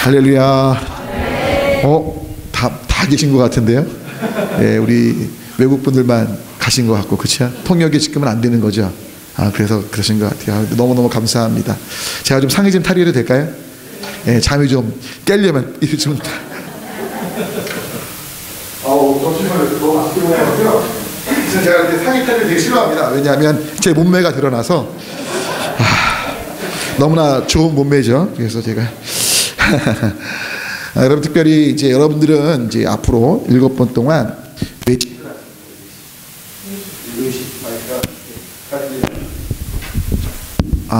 할렐루야. 다 계신 것 같은데요. 예, 우리 외국분들만 가신 것 같고, 그렇죠? 통역이 지금은 안 되는 거죠. 그래서 그러신 것 같아요. 너무너무 감사합니다. 제가 좀 상의 좀 탈의해도 될까요? 예, 잠이 좀 깨려면 이렇게 좀. 점심을 너무 안 뜨거워 가지고요. 제가 이렇게 상의 탈의를 되게 싫어합니다. 왜냐하면 제 몸매가 드러나서 너무나 좋은 몸매죠. 그래서 제가 여러분, 특별히 이제 여러분들은 이제 앞으로 7번 동안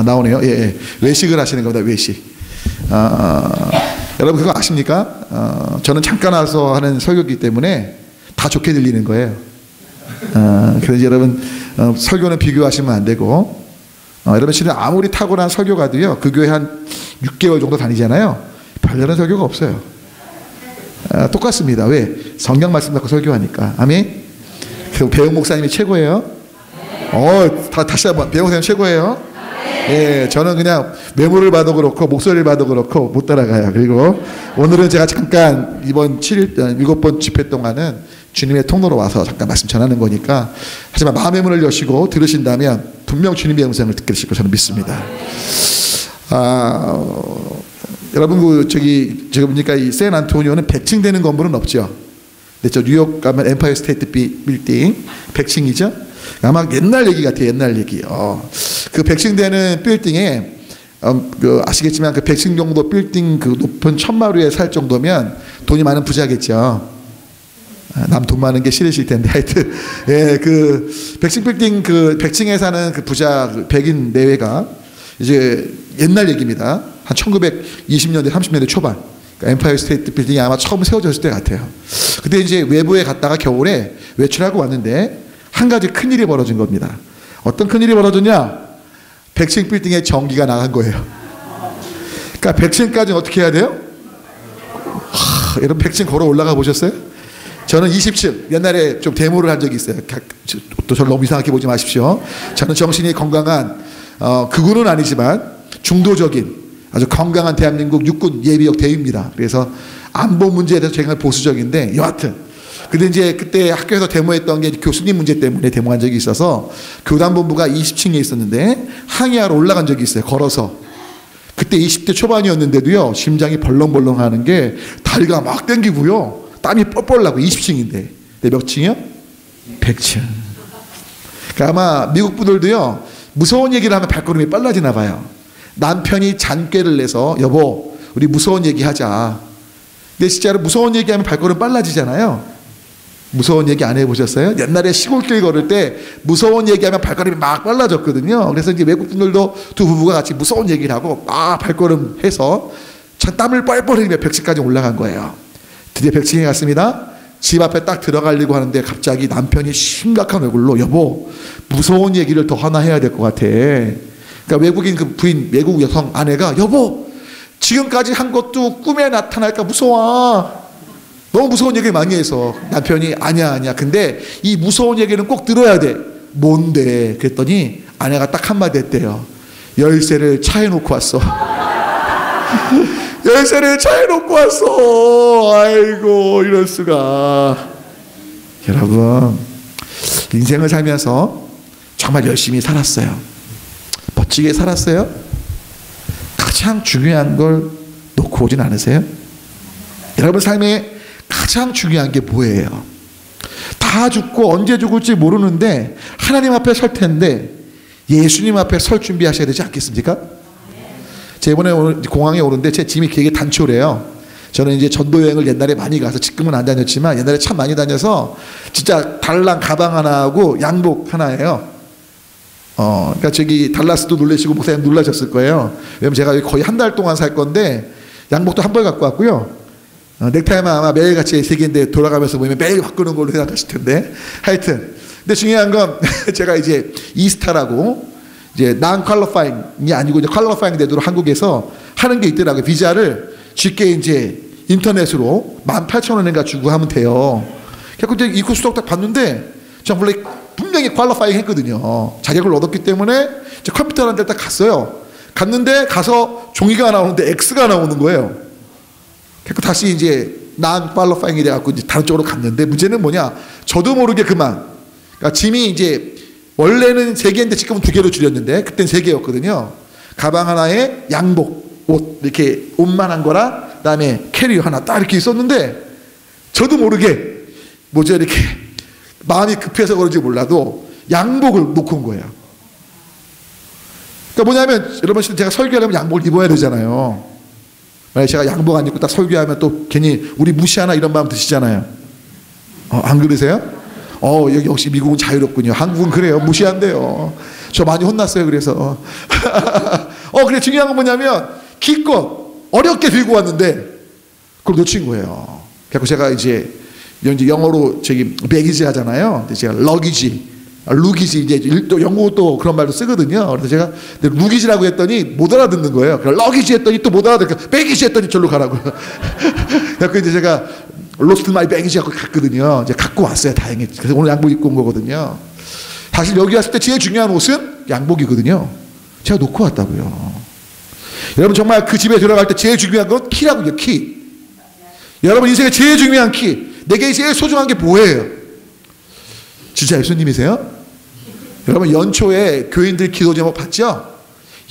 나오네요. 예. 외식을 하시는 겁니다. 외식. 여러분 그거 아십니까? 저는 잠깐 와서 하는 설교이기 때문에 다 좋게 들리는 거예요. 그래서 여러분 설교는 비교하시면 안 되고, 여러분 실은 아무리 탁월한 설교가도요, 그 교회 한 6개월 정도 다니잖아요. 별다른 설교가 없어요. 똑같습니다. 왜? 성경 말씀 갖고 설교하니까. 아멘. 그 배용 목사님이 최고예요. 다시 한번 배용 목사님 최고예요. 예, 저는 그냥 외모를 봐도 그렇고 목소리를 봐도 그렇고 못 따라가요. 그리고 오늘은 제가 잠깐 이번 7번 집회 동안은 주님의 통로로 와서 잠깐 말씀 전하는 거니까, 하지만 마음의 문을 여시고 들으신다면 분명 주님의 음성을 듣게 되실 거 저는 믿습니다. 여러분 제가 보니까 이 샌안토니오는 100층 건물은 없죠. 근데 저 뉴욕 가면 엠파이어 스테이트 빌딩 100층이죠. 아마 옛날 얘기 같아요. 옛날 얘기. 그 100층 되는 빌딩에 아시겠지만 그 100층 정도 빌딩 그 높은 천마루에 살 정도면 돈이 많은 부자겠죠. 남 돈 많은 게 싫으실 텐데, 하여튼 그 100층 빌딩 그 100층에 사는 그 부자 백인 내외가 이제 옛날 얘기입니다. 한 1920년대 30년대 초반, 그러니까 엠파이어 스테이트 빌딩이 아마 처음 세워졌을 때 같아요. 그때 이제 외부에 갔다가 겨울에 외출하고 왔는데 한 가지 큰일이 벌어진 겁니다. 어떤 큰일이 벌어졌냐? 100층 빌딩에 전기가 나간 거예요. 그러니까 100층까지는 어떻게 해야 돼요? 여러분 100층 걸어 올라가 보셨어요? 저는 20층 옛날에 좀 데모를 한 적이 있어요. 또 저를 너무 이상하게 보지 마십시오. 저는 정신이 건강한 극우는 아니지만 중도적인 아주 건강한 대한민국 육군 예비역 대위입니다. 그래서 안보 문제에 대해서 굉장히 보수적인데, 여하튼 근데 이제 그때 학교에서 데모했던 게 교수님 문제 때문에 데모한 적이 있어서 교단본부가 20층에 있었는데 항의하러 올라간 적이 있어요. 걸어서. 그때 20대 초반이었는데도요, 심장이 벌렁벌렁 하는 게 다리가 막 땡기고요, 땀이 뻘뻘 나고. 20층인데. 근데 몇 층이요? 100층. 그러니까 아마 미국 분들도요, 무서운 얘기를 하면 발걸음이 빨라지나 봐요. 남편이 잔꾀를 내서 여보 우리 무서운 얘기 하자. 근데 진짜로 무서운 얘기하면 발걸음 빨라지잖아요. 무서운 얘기 안 해보셨어요? 옛날에 시골길 걸을 때 무서운 얘기하면 발걸음이 막 빨라졌거든요. 그래서 이제 외국분들도 두 부부가 같이 무서운 얘기를 하고 막 발걸음 해서 참 땀을 뻘뻘 흘리며 100층까지 올라간 거예요. 드디어 100층에 갔습니다. 집 앞에 딱 들어가려고 하는데 갑자기 남편이 심각한 얼굴로 여보 무서운 얘기를 더 하나 해야 될 것 같아. 그러니까 외국인 그 부인, 외국 여성 아내가 여보 지금까지 한 것도 꿈에 나타날까 무서워. 너무 무서운 얘기를 많이 해서 남편이 아니야. 근데 이 무서운 얘기는 꼭 들어야 돼. 뭔데? 그랬더니 아내가 딱 한마디 했대요. 열쇠를 차에 놓고 왔어. 열쇠를 차에 놓고 왔어. 아이고 이럴 수가. 여러분 인생을 살면서 정말 열심히 살았어요. 멋지게 살았어요. 가장 중요한 걸 놓고 오진 않으세요? 여러분 삶에 가장 중요한 게 뭐예요? 다 죽고 언제 죽을지 모르는데 하나님 앞에 설 텐데 예수님 앞에 설 준비하셔야 되지 않겠습니까? 제가 이번에 공항에 오는데 제 짐이 되게 단촐해요. 저는 이제 전도 여행을 옛날에 많이 가서 지금은 안 다녔지만 옛날에 참 많이 다녀서 진짜 달랑 가방 하나하고 양복 하나예요. 그러니까 저기 달라스도 놀라시고 목사님 놀라셨을 거예요. 왜냐면 제가 거의 한 달 동안 살 건데 양복도 한 벌 갖고 왔고요. 넥타이만 아마 매일같이 3개인데 돌아가면서 보면 매일 바꾸는 걸로 생각하실 텐데, 하여튼 근데 중요한 건 제가 이제 이스타라고 이제 non-qualifying이 아니고 이제 qualifying 되도록 한국에서 하는 게 있더라고요. 비자를 쉽게 이제 인터넷으로 18,000원인가 주고 하면 돼요. 그래서 이제 입구 수속 딱 봤는데 전 원래 분명히 qualifying 했거든요. 자격을 얻었기 때문에 이제 컴퓨터라는 데 딱 갔어요. 갔는데 가서 종이가 나오는데 X가 나오는 거예요. 그래서 다시 이제 non-qualifying이 돼갖고 이제 다른 쪽으로 갔는데 문제는 뭐냐? 저도 모르게 그만. 그러니까 짐이 이제 원래는 3개인데 지금은 2개로 줄였는데 그땐 3개였거든요. 가방 하나에 양복, 옷 이렇게 옷만한 거랑 그다음에 캐리어 하나 딱 이렇게 있었는데 저도 모르게 뭐죠 이렇게 마음이 급해서 그런지 몰라도 양복을 놓고 온 거예요. 그러니까 뭐냐면 여러분 제가 설교하려면 양복을 입어야 되잖아요. 만약에 제가 양복 안 입고 딱 설교하면 또 괜히 우리 무시하나 이런 마음 드시잖아요. 안 그러세요? 여기 역시 미국은 자유롭군요. 한국은 그래요. 무시한대요. 저 많이 혼났어요. 그래서 그래 중요한 건 뭐냐면 기껏 어렵게 들고 왔는데 그걸 놓친 거예요. 그래서 제가 이제 영어로 저기 배기지 하잖아요. 제가 루기지 이제 또 영어 또 그런 말도 쓰거든요. 그래서 제가 루기지라고 했더니 못 알아듣는 거예요. 러기지 했더니 또 못 알아듣고 배기지 했더니 절로 가라고. 그래서 이제 제가 로스트 마이 배기지 하고 갔거든요. 이제 갖고 왔어요. 다행히. 그래서 오늘 양복 입고 온 거거든요. 사실 여기 왔을 때 제일 중요한 옷은 양복이거든요. 제가 놓고 왔다고요. 여러분 정말 그 집에 들어갈 때 제일 중요한 건 키라고요. 키. 여러분 인생의 제일 중요한 키. 내게 제일 소중한 게 뭐예요? 진짜 예수님이세요? 여러분 연초에 교인들 기도 제목 봤죠?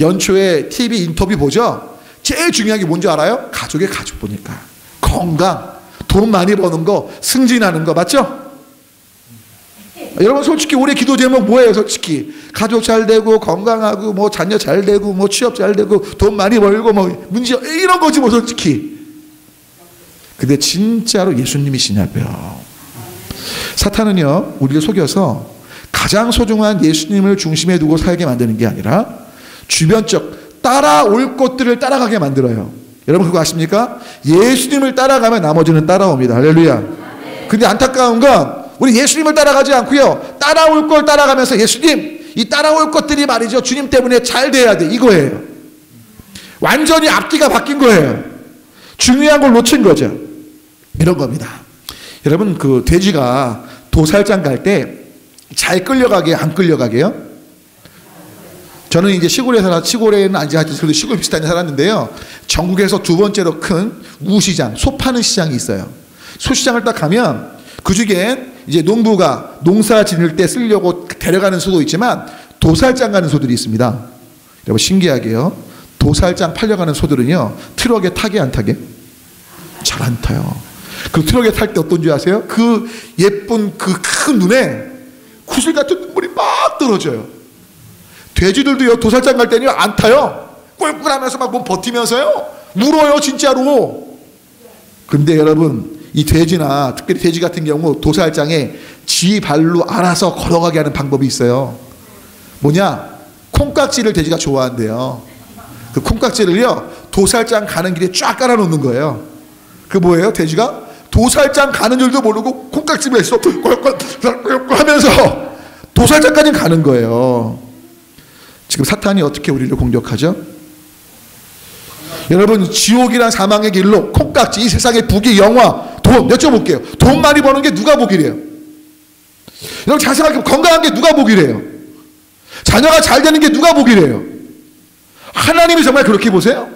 연초에 TV 인터뷰 보죠? 제일 중요한 게 뭔지 알아요? 가족의 가족 보니까. 건강, 돈 많이 버는 거, 승진하는 거 맞죠? 여러분 솔직히 올해 기도 제목 뭐예요? 솔직히 가족 잘 되고 건강하고 뭐 자녀 잘 되고 뭐 취업 잘 되고 돈 많이 벌고 뭐 문제 이런 거지 뭐 솔직히. 근데 진짜로 예수님이시냐고요. 사탄은요 우리를 속여서 가장 소중한 예수님을 중심에 두고 살게 만드는 게 아니라 주변적 따라올 것들을 따라가게 만들어요. 여러분 그거 아십니까? 예수님을 따라가면 나머지는 따라옵니다. 할렐루야. 근데 안타까운 건 우리 예수님을 따라가지 않고요 따라올 걸 따라가면서 예수님 이 따라올 것들이 말이죠 주님 때문에 잘 돼야 돼 이거예요. 완전히 앞뒤가 바뀐 거예요. 중요한 걸 놓친 거죠. 이런 겁니다. 여러분 그 돼지가 도살장 갈 때 잘 끌려가게 안 끌려가게요? 저는 이제 시골에는 아니지 그래도 시골 비슷한 데 살았는데요. 전국에서 2번째로 큰 우시장, 소 파는 시장이 있어요. 소시장을 딱 가면 그 중엔 이제 농부가 농사 지을 때 쓰려고 데려가는 소도 있지만 도살장 가는 소들이 있습니다. 여러분 신기하게요. 도살장 팔려가는 소들은요. 트럭에 타게 안 타게? 잘 안 타요. 그 트럭에 탈 때 어떤지 아세요? 그 예쁜 그 큰 눈에 구슬 같은 눈물이 막 떨어져요. 돼지들도요 도살장 갈 때는 안 타요. 꿀꿀하면서 막 몸 버티면서요. 물어요 진짜로. 근데 여러분 이 돼지나 특별히 돼지 같은 경우 도살장에 지 발로 알아서 걸어가게 하는 방법이 있어요. 뭐냐? 콩깍지를 돼지가 좋아한대요. 그 콩깍지를요 도살장 가는 길에 쫙 깔아놓는 거예요. 그 뭐예요? 돼지가 도살장 가는 줄도 모르고 콩깍지를 해서 하면서 도살장까지 가는 거예요. 지금 사탄이 어떻게 우리를 공격하죠? 여러분 지옥이란 사망의 길로 콩깍지 이 세상의 부귀 영화 돈 여쭤볼게요. 돈 많이 버는 게 누가 복이래요? 여러분 잘 생각해 건강한 게 누가 복이래요? 자녀가 잘 되는 게 누가 복이래요? 하나님이 정말 그렇게 보세요?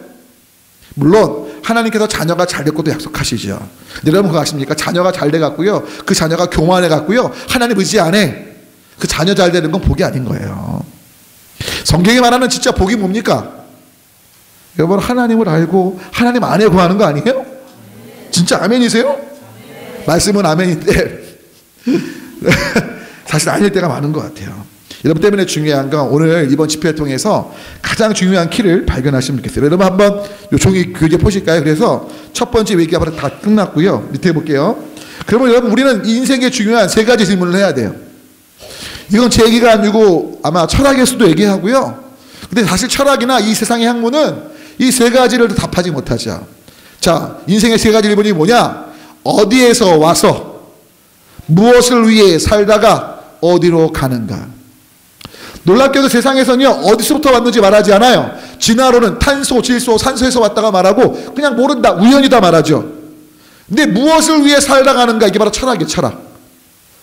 물론 하나님께서 자녀가 잘 될 것도 약속하시죠. 여러분 그거 아십니까? 자녀가 잘 돼갖고요 그 자녀가 교만해갖고요 하나님 의지 안 해. 그 자녀 잘 되는 건 복이 아닌 거예요. 성경이 말하는 진짜 복이 뭡니까? 여러분 하나님을 알고 하나님 안에 구하는 거 아니에요? 진짜 아멘이세요? 말씀은 아멘인데 사실 아닐 때가 많은 것 같아요. 여러분 때문에 중요한 건 오늘 이번 집회를 통해서 가장 중요한 키를 발견하시면 좋겠어요. 여러분 한번 요 종이 교재 보실까요? 그래서 첫 번째 얘기가 바로 다 끝났고요. 밑에 볼게요. 그러면 여러분 우리는 인생의 중요한 3가지 질문을 해야 돼요. 이건 제 얘기가 아니고 아마 철학에서도 얘기하고요. 근데 사실 철학이나 이 세상의 학문은 이 3가지를 답하지 못하죠. 자, 인생의 3가지 질문이 뭐냐? 어디에서 와서 무엇을 위해 살다가 어디로 가는가? 놀랍게도 세상에서는요 어디서부터 왔는지 말하지 않아요. 진화론은 탄소, 질소, 산소에서 왔다가 말하고 그냥 모른다, 우연이다 말하죠. 근데 무엇을 위해 살다 가는가? 이게 바로 철학이에요. 철학.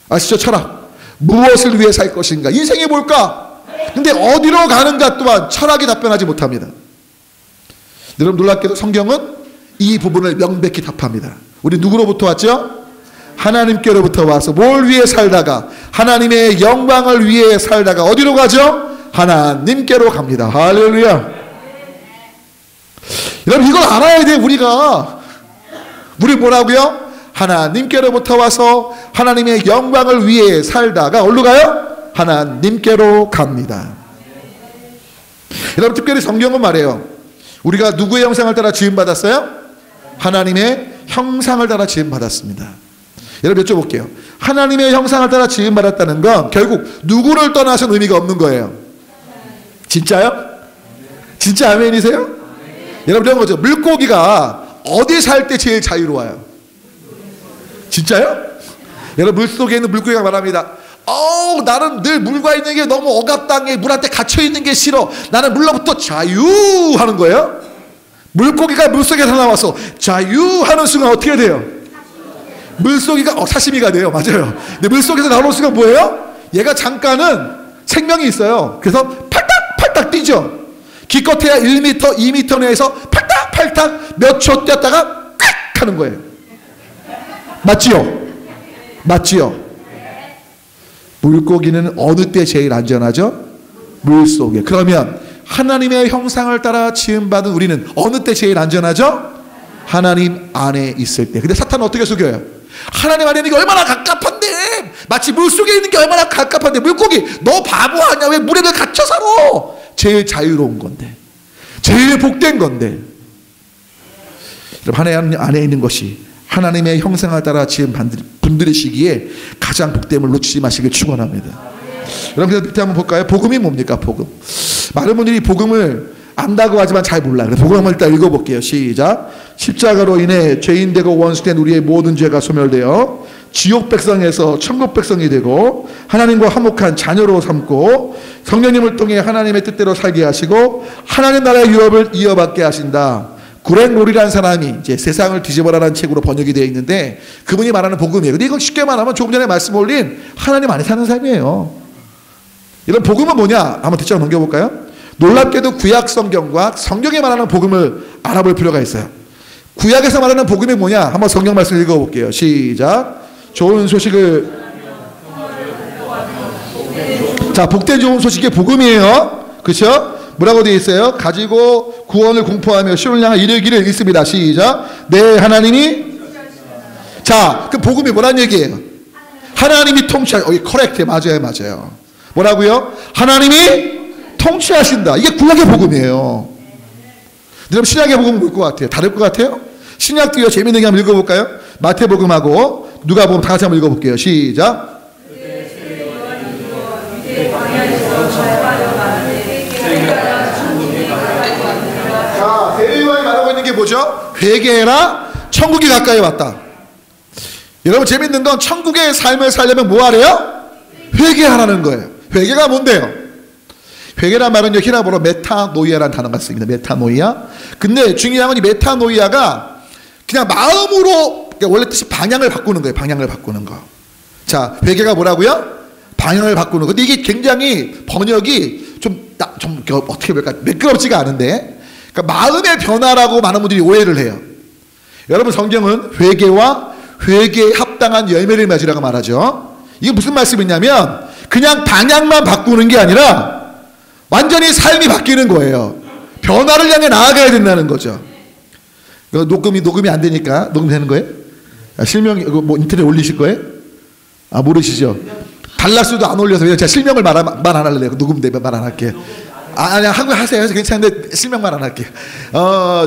아시죠? 철학. 무엇을 위해 살 것인가? 인생이 뭘까? 근데 어디로 가는가 또한 철학이 답변하지 못합니다. 여러분 놀랍게도 성경은 이 부분을 명백히 답합니다. 우리 누구로부터 왔죠? 하나님께로부터 와서 뭘 위해 살다가 하나님의 영광을 위해 살다가 어디로 가죠? 하나님께로 갑니다. 할렐루야. 여러분 이걸 알아야 돼. 우리 뭐라고요? 하나님께로부터 와서 하나님의 영광을 위해 살다가 어디로 가요? 하나님께로 갑니다. 여러분 특별히 성경은 말해요. 우리가 누구의 형상을 따라 지음받았어요? 하나님의 형상을 따라 지음받았습니다. 여러분 여쭤볼게요. 하나님의 형상을 따라 지음받았다는 건 결국 누구를 떠나서는 의미가 없는 거예요. 진짜요? 진짜 아멘이세요? 여러분 이런 거죠. 물고기가 어디 살 때 제일 자유로워요? 진짜요? 여러분 물속에 있는 물고기가 말합니다. 나는 늘 물과 있는 게 너무 억압당해. 물한테 갇혀있는 게 싫어. 나는 물로부터 자유하는 거예요. 물고기가 물속에서 나와서 자유하는 순간 어떻게 돼요? 물고기가 사시미가 돼요. 맞아요. 근데 물속에서 나오는 순간 뭐예요? 얘가 잠깐은 생명이 있어요. 그래서 팔딱팔딱 뛰죠. 기껏해야 1m, 2m 내에서 팔딱팔딱 몇 초 뛰었다가 꽉 하는 거예요. 맞지요? 맞지요? 물고기는 어느 때 제일 안전하죠? 물속에. 그러면 하나님의 형상을 따라 지음받은 우리는 어느 때 제일 안전하죠? 하나님 안에 있을 때. 근데 사탄은 어떻게 속여요? 하나님 안에 있는 게 얼마나 갑갑한데, 마치 물속에 있는 게 얼마나 갑갑한데, 물고기 너 바보 아니야? 왜 물에 갇혀 살아? 제일 자유로운 건데, 제일 복된 건데. 하나님 안에 있는 것이 하나님의 형상을 따라 지은 분들이시기에 가장 복됨을 놓치지 마시길 축원합니다. 여러분 밑에 한번 볼까요? 복음이 뭡니까? 복음. 많은 분들이 복음을 안다고 하지만 잘 몰라요. 그래서 복음을 일단 읽어볼게요. 시작. 십자가로 인해 죄인되고 원수된 우리의 모든 죄가 소멸되어 지옥 백성에서 천국 백성이 되고 하나님과 화목한 자녀로 삼고 성령님을 통해 하나님의 뜻대로 살게 하시고 하나님 나라의 유업을 이어받게 하신다. 그렉 롤이라는 사람이 이제 세상을 뒤집어라는 책으로 번역이 되어 있는데 그분이 말하는 복음이에요. 근데 이거 쉽게 말하면 조금 전에 말씀 올린 하나님 안에 사는 삶이에요. 이런 복음은 뭐냐? 한번 뒷장 넘겨볼까요? 놀랍게도 구약 성경과 성경에 말하는 복음을 알아볼 필요가 있어요. 구약에서 말하는 복음이 뭐냐? 한번 성경 말씀 읽어볼게요. 시작. 좋은 소식을, 자, 복된 좋은 소식이 복음이에요. 그렇죠? 뭐라고 되어 있어요? 가지고 구원을 공포하며 시온을 향해 이르기를 읽습니다. 시작. 내 하나님이, 자, 그 복음이 뭐란 얘기예요? 하나님이 커렉트. 맞아요. 뭐라고요? 하나님이 통치하신다. 이게 구약의 복음이에요. 그럼 신약의 복음은 뭘 것 같아요? 다를 것 같아요? 신약도요. 재밌는 게 한번 읽어볼까요? 마태복음하고 누가복음 다 같이 한번 읽어볼게요. 시작. 자, 세례요한이 말하고 있는 게 뭐죠? 회개해라. 천국이 가까이 왔다. 여러분 재밌는 건 천국의 삶을 살려면 뭐 하래요? 회개하라는 거예요. 회개가 뭔데요? 회개란 말은요, 히라보로 메타노이아라는 단어가 쓰입니다. 메타노이아. 근데 중요한 건 이 메타노이아가 그냥 마음으로, 원래 뜻이 방향을 바꾸는 거예요. 방향을 바꾸는 거. 자, 회개가 뭐라고요? 방향을 바꾸는 거. 근데 이게 굉장히 번역이 좀 어떻게 볼까? 매끄럽지가 않은데, 그러니까 마음의 변화라고 많은 분들이 오해를 해요. 여러분 성경은 회개와 회개에 합당한 열매를 맺으라고 말하죠. 이게 무슨 말씀이냐면 그냥 방향만 바꾸는 게 아니라 완전히 삶이 바뀌는 거예요. 변화를 향해 나아가야 된다는 거죠. 녹음이 안 되니까 녹음 되는 거예요? 실명 뭐 인터넷 올리실 거예요? 아 모르시죠? 달라스도 안 올려서 제가 실명을 말 안 할래요. 녹음되면 말 안 할게요. 아니 하고 하세요. 괜찮은데 실명만 안 할게요.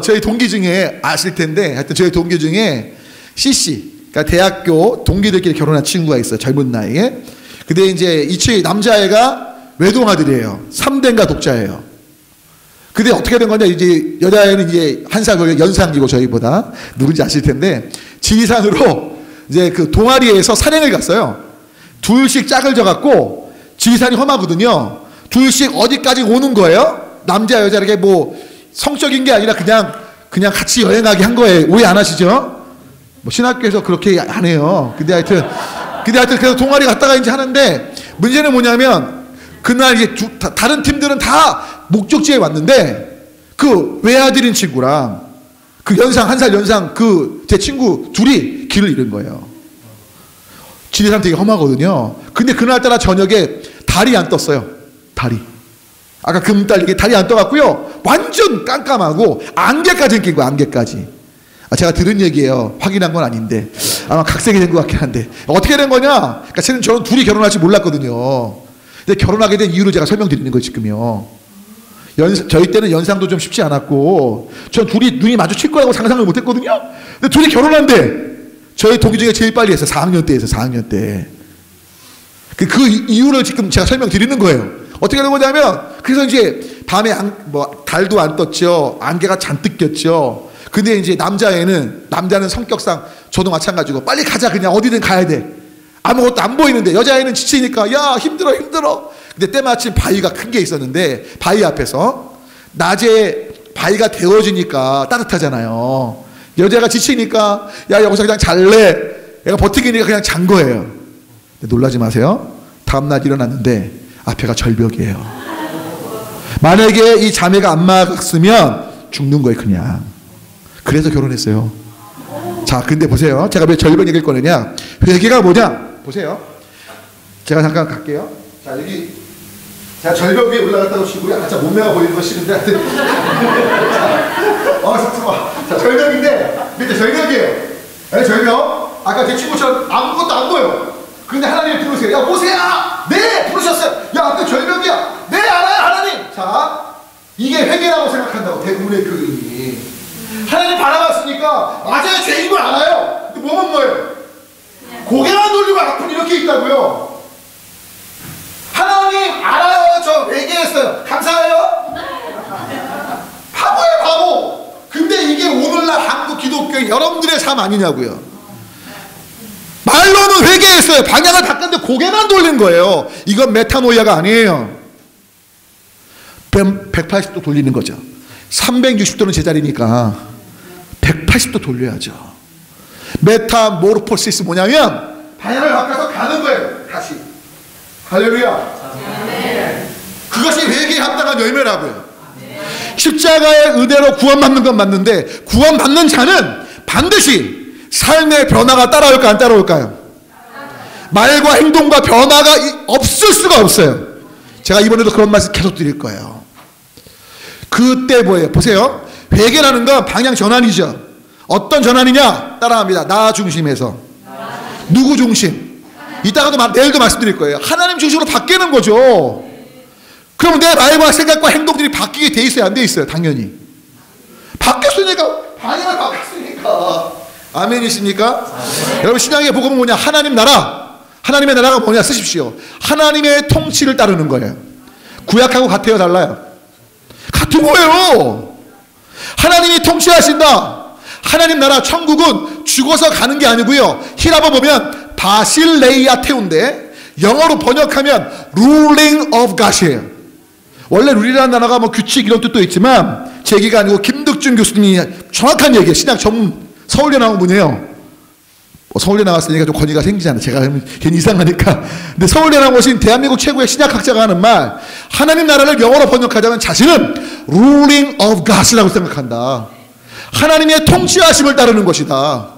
저희 동기 중에 아실 텐데 하여튼 저희 동기 중에 CC 그러니까 대학교 동기들끼리 결혼한 친구가 있어요. 젊은 나이에. 근데 이제 이 남자애가 외동아들이에요. 3대인가 독자예요. 근데 어떻게 된 거냐, 이제 여자애는 이제 한 살 연상이고 저희보다 누군지 아실 텐데 지리산으로 이제 그 동아리에서 산행을 갔어요. 둘씩 짝을 져갖고 지리산이 험하거든요. 둘씩 어디까지 오는 거예요? 남자 여자에게 뭐 성적인 게 아니라 그냥 같이 여행하게 한 거예요. 오해 안 하시죠? 뭐 신학교에서 그렇게 안 해요. 근데 하여튼 그래서 동아리 갔다가 이제 하는데 문제는 뭐냐면 그날 이제 다른 팀들은 다 목적지에 왔는데 그 외아들인 친구랑 그 연상, 한 살 연상 그 제 친구 둘이 길을 잃은 거예요. 지리산 되게 험하거든요. 근데 그날따라 저녁에 달이 안 떴어요. 달이. 아까 금달 이게 달이 안 떠갖고요. 완전 깜깜하고 안개까지 낀 거예요. 안개까지. 제가 들은 얘기예요. 확인한 건 아닌데 아마 각색이 된 것 같긴 한데 어떻게 된 거냐? 그러니까 저는 둘이 결혼할 줄 몰랐거든요. 근데 결혼하게 된 이유를 제가 설명드리는 거예요. 지금요. 저희 때는 연상도 좀 쉽지 않았고 전 둘이 눈이 마주칠 거라고 상상을 못했거든요. 근데 둘이 결혼한대. 저희 동기 중에 제일 빨리 했어요. 4학년 때 했어요. 4학년 때. 그 이유를 지금 제가 설명드리는 거예요. 어떻게 하는 거냐면 그래서 이제 밤에 달도 안 떴죠. 안개가 잔뜩 꼈죠. 근데 이제 남자는 성격상 저도 마찬가지고 빨리 가자. 그냥 어디든 가야 돼. 아무것도 안 보이는데 여자애는 지치니까 야 힘들어. 근데 때마침 바위가 큰 게 있었는데 바위 앞에서 낮에 바위가 데워지니까 따뜻하잖아요. 여자가 지치니까 야 여기서 그냥 잘래. 얘가 버티기니까 그냥 잔 거예요. 근데 놀라지 마세요. 다음날 일어났는데 앞에가 절벽이에요. 만약에 이 자매가 안 막았으면 죽는 거예요 그냥. 그래서 결혼했어요. 자 근데 보세요. 제가 왜 절벽 얘기를 꺼내냐. 회개가 뭐냐. 보세요. 제가 잠깐 갈게요. 자 여기 제가 절벽 위에 올라갔다고 치고요. 진짜 몸매가 보이는 거 싫은데 자 절벽인데 밑에 절벽이에요. 네, 절벽. 아까 제 친구처럼 아무것도 안 보여. 근데 하나님이 부르세요. 야 모세야. 네 부르셨어요. 야 앞에 절벽이야. 네 알아요 하나님. 자 이게 회개라고 생각한다고 대부분의 교인이. 하나님 바라봤으니까 맞아요 죄인 걸 알아요. 근데 몸은 뭐예요? 고개만 돌리고 앞은 이렇게 있다고요. 하나님 알아요. 저 회개했어요. 감사해요. 바보예요 바보. 근데 이게 오늘날 한국 기독교인 여러분들의 삶 아니냐고요. 말로는 회개했어요. 방향을 바꿨는데 고개만 돌린 거예요. 이건 메타노이아가 아니에요. 180도 돌리는 거죠. 360도는 제자리니까 180도 돌려야죠. 메타모르포시스 뭐냐면 방향을 바꿔서 가는 거예요. 다시. 할렐루야. 그것이 회개에 합당한 열매라고요. 십자가의 은혜로 구원받는 건 맞는데 구원받는 자는 반드시 삶의 변화가 따라올까 안 따라올까요? 말과 행동과 변화가 없을 수가 없어요. 제가 이번에도 그런 말씀 계속 드릴 거예요. 그때 뭐예요? 보세요. 회개라는 건 방향 전환이죠. 어떤 전환이냐? 따라합니다. 나 중심에서 누구 중심? 이따가도 내일도 말씀드릴 거예요. 하나님 중심으로 바뀌는 거죠. 그럼 내 말과 생각과 행동들이 바뀌게 돼 있어요? 안 돼 있어요? 당연히. 바뀌었으니까 방향을 바꿨으니까. 아멘이십니까? 여러분 신앙의 복음은 뭐냐? 하나님 나라. 하나님의 나라가 뭐냐? 쓰십시오. 하나님의 통치를 따르는 거예요. 구약하고 같아요? 달라요? 같은 거예요. 하나님이 통치하신다. 하나님 나라 천국은 죽어서 가는 게 아니고요. 히라보 보면 바실레이아테운데 영어로 번역하면 ruling of God이에요. 원래 룰이라는 단어가 뭐 규칙 이런 뜻도 있지만 제 얘기가 아니고 김득준 교수님이 정확한 얘기예요. 신학 전문 서울대 나온 분이에요. 서울대 나왔으니까 좀 권위가 생기잖아요. 제가 괜히 이상하니까. 근데 서울대 나오신 대한민국 최고의 신학학자가 하는 말, 하나님 나라를 영어로 번역하자면 자신은 ruling of God이라고 생각한다. 하나님의 통치하심을 따르는 것이다.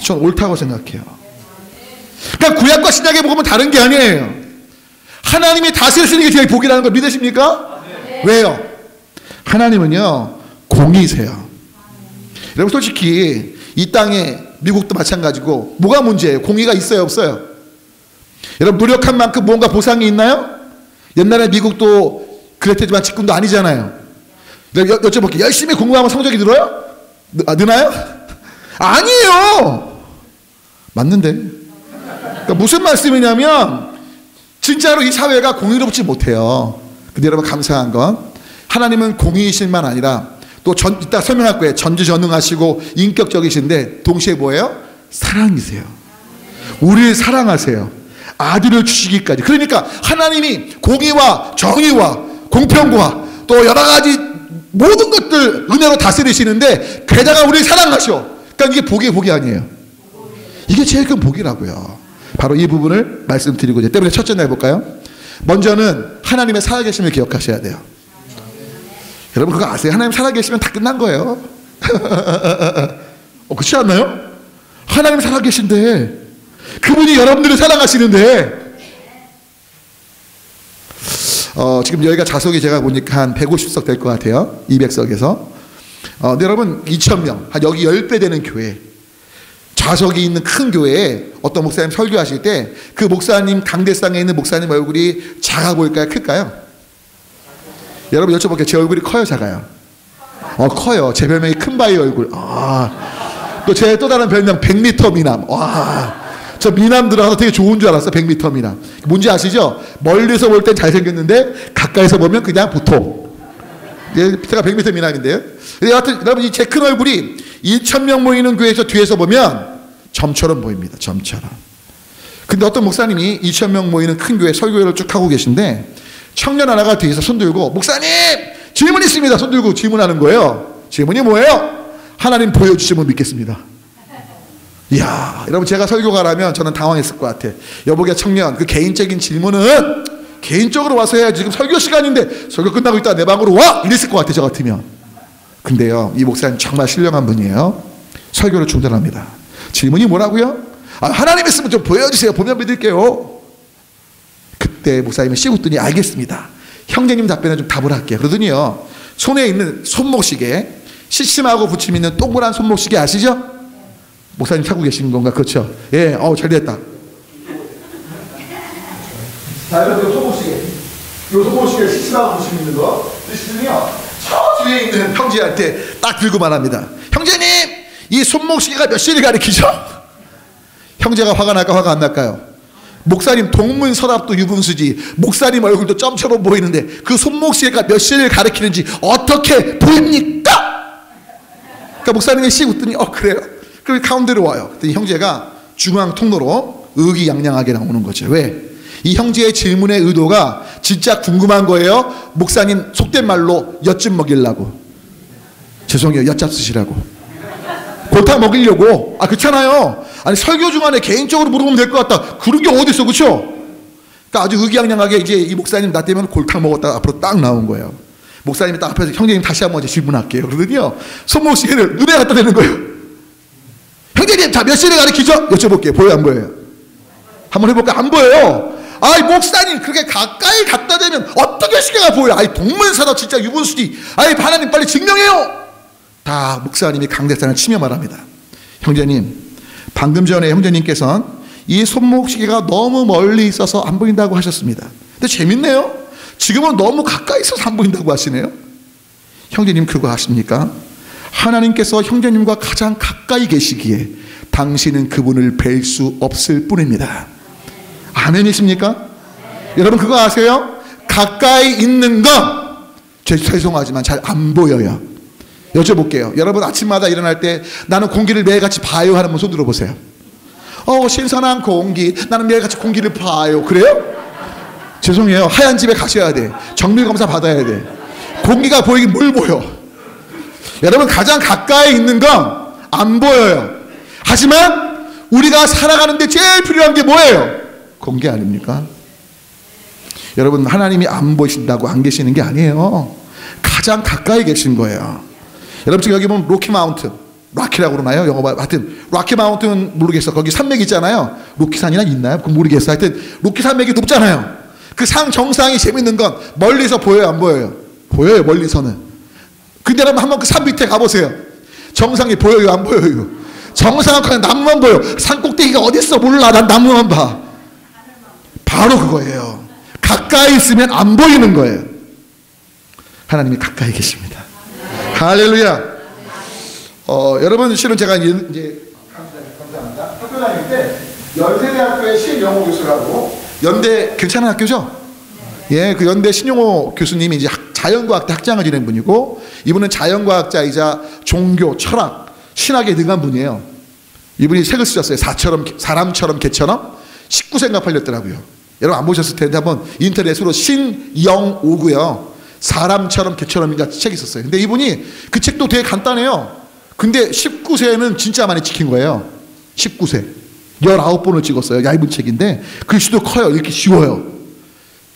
전 옳다고 생각해요. 그러니까 구약과 신약의 복음은 다른 게 아니에요. 하나님이 다스리시는 게 제일 복이라는 걸 믿으십니까? 네. 왜요? 하나님은요 공의세요. 여러분 솔직히 이 땅에 미국도 마찬가지고 뭐가 문제예요? 공의가 있어요 없어요? 여러분 노력한 만큼 뭔가 보상이 있나요? 옛날에 미국도 그랬지만 지금도 아니잖아요. 여쭤볼게요. 열심히 공부하면 성적이 늘어요? 느나요? 아니에요. 맞는데. 그러니까 무슨 말씀이냐면 진짜로 이 사회가 공의롭지 못해요. 근데 여러분 감사한 건 하나님은 공의이실 만 아니라 또 이따 설명할 거예요. 전지전능하시고 인격적이신데 동시에 뭐예요? 사랑이세요. 우리를 사랑하세요. 아들을 주시기까지. 그러니까 하나님이 공의와 정의와 공평과 또 여러 가지 모든 것들 은혜로 다스리시는데 게다가 우리를 사랑하셔. 그러니까 이게 복이 아니에요. 이게 제일 큰 복이라고요. 바로 이 부분을 말씀드리고 이제 때문에 첫째 날 해볼까요? 먼저는 하나님의 살아계심을 기억하셔야 돼요. 여러분 그거 아세요? 하나님 살아계시면 다 끝난 거예요. 그렇지 않나요? 하나님 살아계신데, 그분이 여러분들을 사랑하시는데, 지금 여기가 좌석이 제가 보니까 한 150석 될 것 같아요. 200석에서. 근데 여러분, 2,000명, 한 여기 10배 되는 교회, 좌석이 있는 큰 교회에 어떤 목사님 설교하실 때 그 목사님, 강대상에 있는 목사님 얼굴이 작아 보일까요? 클까요? 여러분 여쭤볼게요. 제 얼굴이 커요? 작아요? 커요. 제 별명이 큰바위 얼굴. 또 제 또 다른 별명 100m 미남. 저 미남 들어가서 되게 좋은 줄 알았어. 100m 미남. 뭔지 아시죠? 멀리서 볼 땐 잘생겼는데 가까이서 보면 그냥 보통. 제가 100m 미남인데요. 여하튼 여러분, 이 제 큰 얼굴이 2,000명 모이는 교회에서 뒤에서 보면 점처럼 보입니다. 점처럼. 근데 어떤 목사님이 2,000명 모이는 큰 교회 설교회를 쭉 하고 계신데 청년 하나가 뒤에서 손 들고, 목사님 질문 있습니다. 손 들고 질문하는 거예요. 질문이 뭐예요? 하나님 보여주시면 믿겠습니다. 이야, 여러분, 제가 설교가라면 저는 당황했을 것 같아. 여보게 청년, 그 개인적인 질문은 개인적으로 와서 해야지. 지금 설교 시간인데 설교 끝나고 있다가 내 방으로 와! 이랬을 것 같아, 저 같으면. 근데요, 이 목사님 정말 신령한 분이에요. 설교를 중단합니다. 질문이 뭐라고요? 하나님 있으면 좀 보여주세요. 보면 믿을게요. 그때 목사님이 씩 웃더니, 알겠습니다. 형제님 답변에 좀 답을 할게요. 그러더니요, 손에 있는 손목시계, 시침하고 붙임 있는 동그란 손목시계 아시죠? 목사님 찾고 계신 건가? 그렇죠? 예, 잘 됐다. 자, 여러분, 손목시계. 이 손목시계 시침하고 붙임 있는 거 드시면요, 저 뒤에 있는 형제한테 딱 들고 말합니다. 형제님, 이 손목시계가 몇 시를 가리키죠? 형제가 화가 날까, 화가 안 날까요? 목사님 동문서답도 유분수지, 목사님 얼굴도 점처럼 보이는데 그 손목시계가 몇 시를 가리키는지 어떻게 보입니까? 그러니까 목사님이 씩 웃더니, 그래요? 그럼 가운데로 와요. 그랬더니 형제가 중앙 통로로 의기양양하게 나오는 거죠. 왜? 이 형제의 질문의 의도가 진짜 궁금한 거예요. 목사님 속된 말로 엿좀 먹이려고. 죄송해요, 엿잡 쓰시라고. 골탕 먹이려고. 그렇잖아요. 아니, 설교 중간에 개인적으로 물어보면 될 것 같다. 그런 게 어디 있어, 그렇죠? 그러니까 아주 의기양양하게 이제 이 목사님 나 때문에 골탕 먹었다가 앞으로 딱 나온 거예요. 목사님이 딱 앞에서, 형제님 다시 한번 질문할게요. 그러더니요, 손목시계를 눈에 갖다 대는 거예요. 형제님, 자, 몇 시를 가리키죠? 여쭤볼게요. 보여요, 안 보여요? 한번 해볼까요? 안 보여요. 목사님, 그렇게 가까이 갖다 대면 어떻게 시계가 보여요? 동문서답 진짜 유분수지. 하나님 빨리 증명해요. 다 목사님이 강대상을 치며 말합니다. 형제님, 방금 전에 형제님께서는 이 손목시계가 너무 멀리 있어서 안 보인다고 하셨습니다. 근데 재밌네요. 지금은 너무 가까이 있어서 안 보인다고 하시네요. 형제님, 그거 아십니까? 하나님께서 형제님과 가장 가까이 계시기에 당신은 그분을 뵐 수 없을 뿐입니다. 아멘이십니까? 여러분, 그거 아세요? 가까이 있는 건 죄송하지만 잘 안 보여요. 여쭤볼게요. 여러분, 아침마다 일어날 때 나는 공기를 매일같이 봐요 하는 분 손 들어보세요. 신선한 공기, 나는 매일같이 공기를 봐요. 그래요? 죄송해요. 하얀 집에 가셔야 돼. 정밀검사 받아야 돼. 공기가 보이긴 뭘 보여. 여러분, 가장 가까이 있는 건 안 보여요. 하지만 우리가 살아가는데 제일 필요한 게 뭐예요? 공기 아닙니까? 여러분, 하나님이 안 보이신다고 안 계시는 게 아니에요. 가장 가까이 계신 거예요. 여러분, 지금 여기 보면 로키 마운트, 락키라고 그러나요? 영어 하여튼 로키 마운트는 모르겠어. 거기 산맥 있잖아요. 로키 산이나 있나요? 그건 모르겠어. 하여튼 로키 산맥이 높잖아요. 그 산 정상이 재밌는 건 멀리서 보여요, 안 보여요? 보여요, 멀리서는. 근데 여러분, 한번 그 산 밑에 가보세요. 정상이 보여요, 안 보여요? 정상은 그냥 나무만 보여. 산 꼭대기가 어딨어 몰라. 난 나무만 봐. 바로 그거예요. 가까이 있으면 안 보이는 거예요. 하나님이 가까이 계십니다. 할렐루야. 여러분, 실은 제가 이제 감사합니다. 학교 다닐 때 연세대학교의 신영호 교수라고, 연대 괜찮은 학교죠? 예, 그 연대 신영호 교수님이 이제 자연과학대 학장을 지낸 분이고, 이분은 자연과학자이자 종교, 철학, 신학에 능한 분이에요. 이분이 책을 쓰셨어요. 사람처럼 개처럼 19세인가 팔렸더라고요. 여러분 안 보셨을 텐데 한번 인터넷으로 신영오고요. 사람처럼 개처럼인가 책이 있었어요. 근데 이분이 그 책도 되게 간단해요. 근데 19세는 진짜 많이 찍힌 거예요. 19세 19번을 찍었어요. 얇은 책인데 글씨도 커요. 읽기 쉬워요.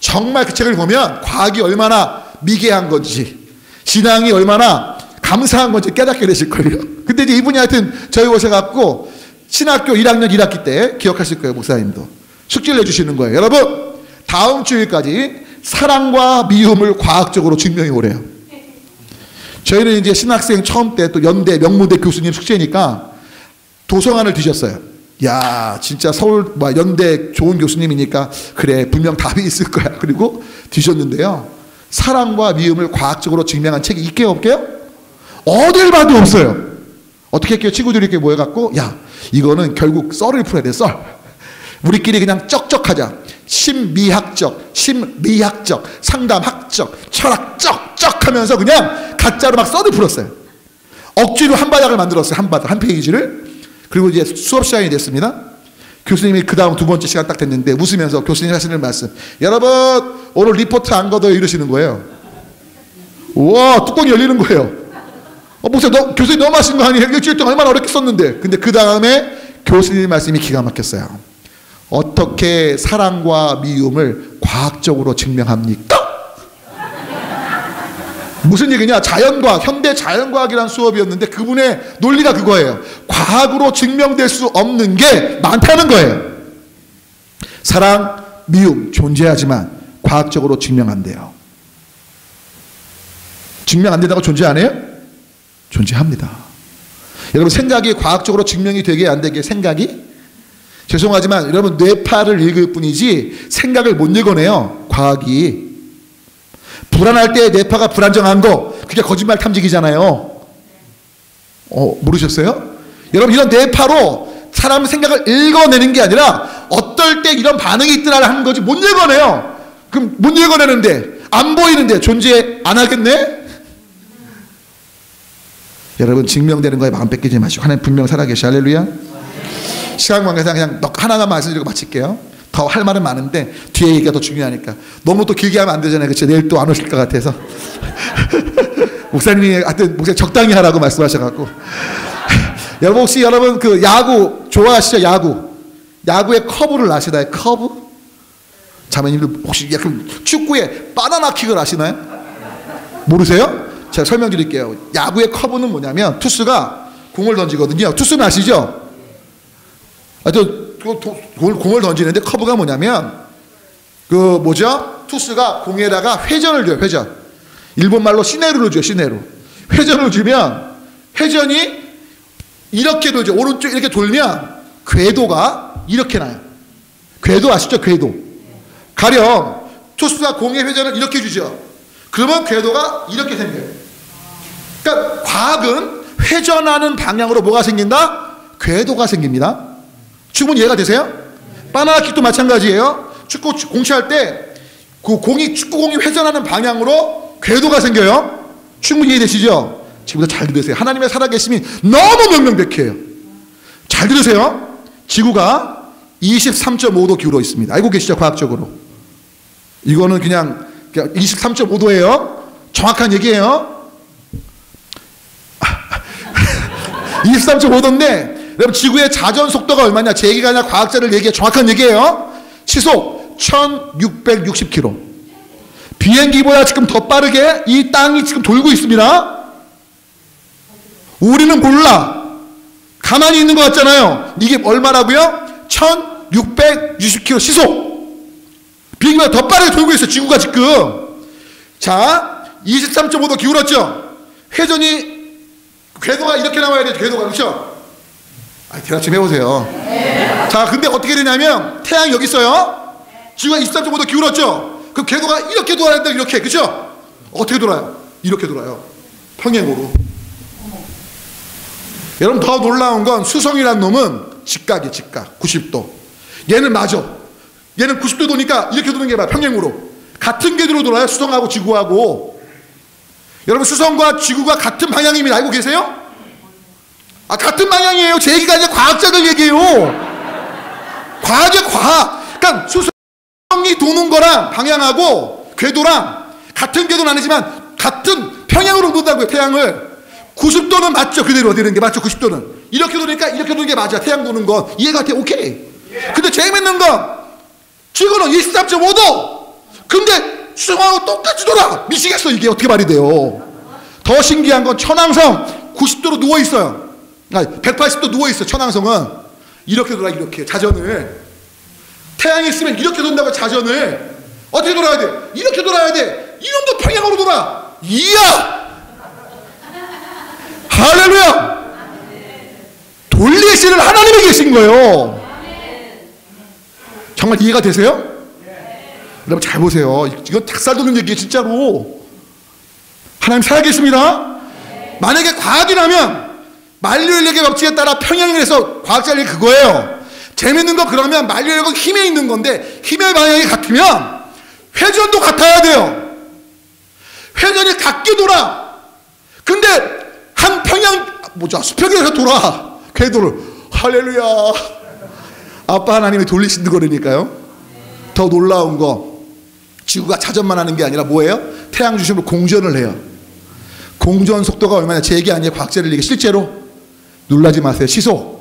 정말 그 책을 보면 과학이 얼마나 미개한 건지, 신앙이 얼마나 감사한 건지 깨닫게 되실걸요. 근데 이제 이분이 하여튼 저희 오셔갖고 신학교 1학년 1학기 때 기억하실 거예요. 목사님도 숙제를 내주시는 거예요. 여러분 다음 주일까지 사랑과 미움을 과학적으로 증명해 오래요. 저희는 이제 신학생 처음 때 또 연대 명문대 교수님 숙제니까 도서관을 뒤졌어요. 야 진짜 서울 연대 좋은 교수님이니까 그래 분명 답이 있을 거야. 그리고 뒤졌는데요. 사랑과 미움을 과학적으로 증명한 책이 있게요 없게요? 어딜 봐도 없어요. 어떻게 했게요? 친구들이 이렇게 모여갖고 야 이거는 결국 썰을 풀어야 돼. 썰. 우리끼리 그냥 쩍쩍하자. 심미학적, 심리학적, 상담학적, 철학적 하면서 그냥 가짜로 막 썰을 풀었어요. 억지로 한 바닥을 만들었어요. 한 바닥, 한 페이지를. 그리고 이제 수업 시간이 됐습니다. 교수님이 그 다음 두 번째 시간 딱 됐는데 웃으면서 교수님 하시는 말씀, 여러분 오늘 리포트 안 걷어요 이러시는 거예요. 우와 뚜껑이 열리는 거예요. 목사님 교수님 너무 하신 거 아니에요? 일주일 동안 얼마나 어렵게 썼는데. 근데 그 다음에 교수님 말씀이 기가 막혔어요. 어떻게 사랑과 미움을 과학적으로 증명합니까? 무슨 얘기냐? 자연과학, 현대 자연과학이라는 수업이었는데 그분의 논리가 그거예요. 과학으로 증명될 수 없는 게 많다는 거예요. 사랑, 미움 존재하지만 과학적으로 증명 안 돼요. 증명 안 된다고 존재 안 해요? 존재합니다. 여러분 생각이 과학적으로 증명이 되게 안 되게 생각이 죄송하지만 여러분 뇌파를 읽을 뿐이지 생각을 못 읽어내요. 과학이. 불안할 때 뇌파가 불안정한 거 그게 거짓말 탐지기잖아요. 모르셨어요? 여러분 이런 뇌파로 사람 생각을 읽어내는 게 아니라 어떨 때 이런 반응이 있더라 하는 거지 못 읽어내요. 그럼 못 읽어내는데 안 보이는데 존재 안 하겠네? 여러분 증명되는 거에 마음 뺏기지 마시고 하나님 분명 살아계시 할렐루야. 시간 관계상 그냥 하나만 말씀드리고 마칠게요. 더 할 말은 많은데 뒤에 얘기가 더 중요하니까 너무 또 길게 하면 안 되잖아요. 그렇죠? 내일 또 안 오실 것 같아서 목사님이 하여튼 목사님 적당히 하라고 말씀하셔갖고 여러분 혹시 여러분 그 야구 좋아하시죠? 야구의 커브를 아시나요? 커브? 자매님들 혹시 약간 축구에 바나나 킥을 아시나요? 모르세요? 제가 설명드릴게요. 야구의 커브는 뭐냐면 투수가 공을 던지거든요. 투수는 아시죠? 공을 던지는데 커브가 뭐냐면 투수가 공에다가 회전을 줘요. 회전. 일본말로 시내루를 줘요. 시내루. 회전을 주면 회전이 이렇게 돌죠. 오른쪽 이렇게 돌면 궤도가 이렇게 나요. 궤도 아시죠? 궤도. 가령 투수가 공의 회전을 이렇게 주죠. 그러면 궤도가 이렇게 생겨요. 그러니까 과학은 회전하는 방향으로 뭐가 생긴다? 궤도가 생깁니다. 충분히 이해가 되세요? 바나나킥도 마찬가지예요. 축구 공치할 때 그 축구공이 회전하는 방향으로 궤도가 생겨요. 충분히 이해되시죠? 지금부터 잘 들으세요. 하나님의 살아계심이 너무 명명백해요. 잘 들으세요. 지구가 23.5도 기울어 있습니다. 알고 계시죠? 과학적으로. 이거는 그냥 23.5도예요. 정확한 얘기예요. 23.5도인데 여러분 지구의 자전 속도가 얼마냐? 제 얘기가 아니라 과학자들 얘기해 정확한 얘기예요. 시속 1660km. 비행기보다 지금 더 빠르게 이 땅이 지금 돌고 있습니다. 우리는 몰라. 가만히 있는 것 같잖아요. 이게 얼마라고요? 1660km 시속. 비행기보다 더 빠르게 돌고 있어요. 지구가 지금. 자 23.5도 기울었죠. 회전이 궤도가 이렇게 나와야 돼요. 궤도가. 그렇죠? 대략 좀 해보세요. 자 근데 어떻게 되냐면 태양이 여기 있어요. 지구가 23.5도 기울었죠. 그럼 궤도가 이렇게 돌아야 된다. 이렇게. 그렇죠? 어떻게 돌아요? 이렇게 돌아요. 평행으로. 여러분 더 놀라운 건 수성이라는 놈은 직각이에요. 직각 90도. 얘는 맞아. 얘는 90도 도니까 이렇게 도는 게 봐요. 평행으로. 같은 궤도로 돌아요. 수성하고 지구하고. 여러분 수성과 지구가 같은 방향임을 알고 계세요? 같은 방향이에요. 제 얘기가 아니라 과학자들 얘기예요. 과학의 과학. 그러니까 수성이 도는 거랑 방향하고 궤도랑 같은 궤도는 아니지만 같은 평양으로 돈다고요. 태양을 90도는 맞죠. 그대로 되는 게 맞죠. 90도는 이렇게 도니까 이렇게 도는 게 맞아. 태양 도는 건 이해가 돼. 오케이. 근데 재밌는 건 지구는 23.5도 근데 수성하고 똑같이 돌아. 미치겠어. 이게 어떻게 말이 돼요. 더 신기한 건 천왕성 90도로 누워 있어요. 아니 180도 누워 있어요. 천왕성은 이렇게 돌아, 이렇게 자전을. 태양이 있으면 이렇게 돈다고 자전을. 어떻게 돌아야 돼? 이렇게 돌아야 돼. 이놈도 평양으로 돌아. 이야! 할렐루야! 돌리시는 하나님이 계신 거예요. 정말 이해가 되세요? 여러분 잘 보세요. 이건 닭살 돋는 얘기예요. 진짜로. 하나님 살아계십니다. 만약에 과학이라면 만류인력의 법칙에 따라 평행을 해서 과학자들이 그거예요. 재밌는 거 그러면 만류인력은 힘에 있는 건데 힘의 방향이 같으면 회전도 같아야 돼요. 회전이 같게 돌아. 근데 한 평양 수평에서 돌아. 궤도를. 할렐루야. 아빠 하나님이 돌리시는 거라니까요. 더 놀라운 거, 지구가 자전만 하는 게 아니라 뭐예요? 태양 중심으로 공전을 해요. 공전 속도가 얼마냐? 제 얘기 아니에요. 과학자들 얘기. 실제로 놀라지 마세요. 시속.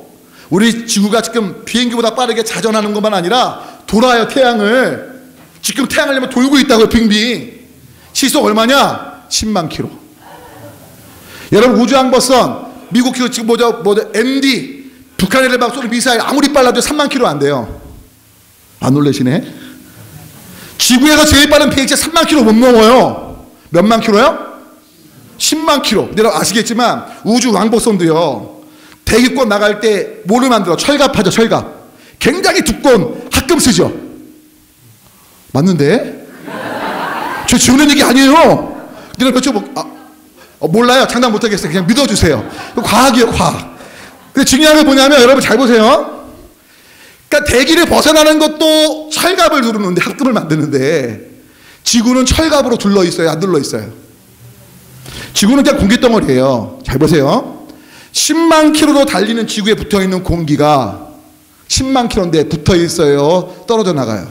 우리 지구가 지금 비행기보다 빠르게 자전하는 것만 아니라 돌아요. 태양을. 지금 태양을 내면 돌고 있다고요. 빙빙. 시속 얼마냐? 10만 킬로. 여러분 우주항법선 미국 지금 MD 북한에 막 쏘는 미사일 아무리 빨라도 3만 킬로 안 돼요. 안 놀라시네? 지구에서 제일 빠른 비행체 3만 킬로 못 넘어요. 몇만 킬로요? 10만 킬로. 여러분 아시겠지만 우주왕복선도요. 대기권 나갈 때 뭐를 만들어? 철갑하죠. 철갑. 굉장히 두꺼운 합금 쓰죠. 맞는데? 저 지우는 얘기 아니에요. 여러분 몰라요. 장담 못하겠어요. 그냥 믿어주세요. 과학이에요. 과학. 근데 중요한 게 뭐냐면 여러분 잘 보세요. 그러니까 대기를 벗어나는 것도 철갑을 누르는데 합금을 만드는데 지구는 철갑으로 둘러있어요? 안 둘러있어요? 지구는 그냥 공기덩어리예요. 잘 보세요. 10만 킬로로 달리는 지구에 붙어있는 공기가 10만 킬로인데 붙어있어요? 떨어져 나가요?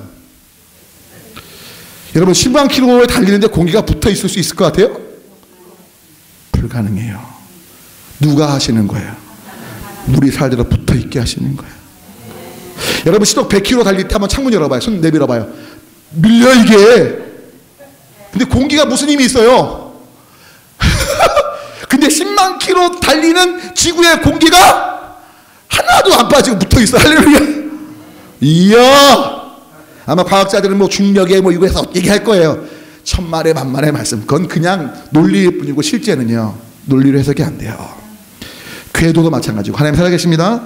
여러분 10만 킬로에 달리는데 공기가 붙어있을 수 있을 것 같아요? 불가능해요. 누가 하시는 거예요? 물이 살대로 붙어있게 하시는 거예요. 여러분 시속 100km 달릴 때 한번 창문 열어봐요. 손 내밀어봐요. 밀려 이게. 근데 공기가 무슨 힘이 있어요? 근데 10만 킬로 달리는 지구의 공기가 하나도 안 빠지고 붙어있어. 할렐루야. 이야. 아마 과학자들은 뭐 중력에 뭐 이거에서 얘기할 거예요. 천만의 만만의 말씀. 그건 그냥 논리일 뿐이고 실제는요. 논리로 해석이 안 돼요. 궤도도 마찬가지고. 하나님 살아계십니다.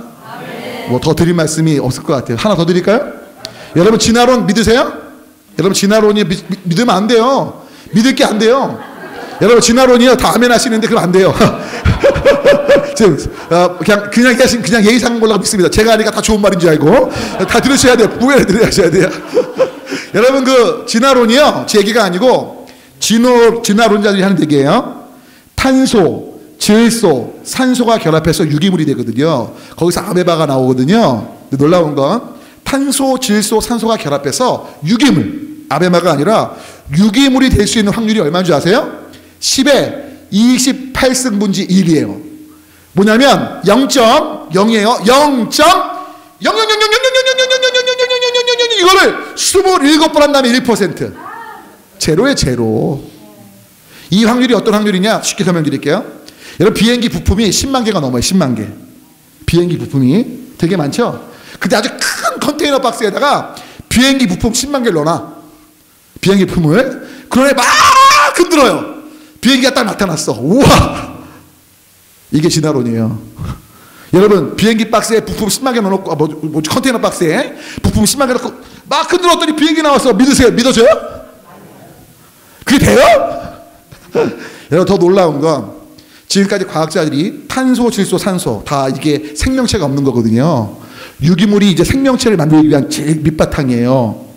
뭐 더 드릴 말씀이 없을 것 같아요. 하나 더 드릴까요? 여러분 진화론 믿으세요? 여러분 진화론이 믿으면 안 돼요. 믿을 게 안 돼요. 여러분 진화론이요 다 아멘 하시는데 그럼 안 돼요. 그냥 예의상 걸로 믿습니다. 제가 하니까 다 좋은 말인 줄 알고 다 들으셔야 돼요. 부회를 들으셔야 돼요. 여러분 그 진화론이요 제 얘기가 아니고 진화론자들이 하는 얘기예요. 탄소, 질소, 산소가 결합해서 유기물이 되거든요. 거기서 아메바가 나오거든요. 근데 놀라운 건 탄소, 질소, 산소가 결합해서 유기물, 아메바가 아니라 유기물이 될 수 있는 확률이 얼마인 줄 아세요? 10에 28승분지 1이에요. 뭐냐면 0.0이에요. 0.000000000000000 이거를 27번 한 다음에 1%. 제로에 제로. 이 확률이 어떤 확률이냐? 쉽게 설명드릴게요. 여러분 비행기 부품이 10만 개가 넘어요. 10만 개. 비행기 부품이 되게 많죠? 근데 아주 큰 컨테이너 박스에다가 비행기 부품 10만 개를 넣어놔. 비행기 부품을. 그러네 막 흔들어요. 비행기가 딱 나타났어. 우와! 이게 진화론이에요. 여러분 비행기 박스에 부품 10만 개 넣어놓고 컨테이너 박스에 부품 10만 개 넣고 막 흔들었더니 비행기 나왔어. 믿으세요? 믿어져요? 그게 돼요? 여러분 더 놀라운 건 지금까지 과학자들이 탄소, 질소, 산소 다 이게 생명체가 없는 거거든요. 유기물이 이제 생명체를 만들기 위한 제일 밑바탕이에요.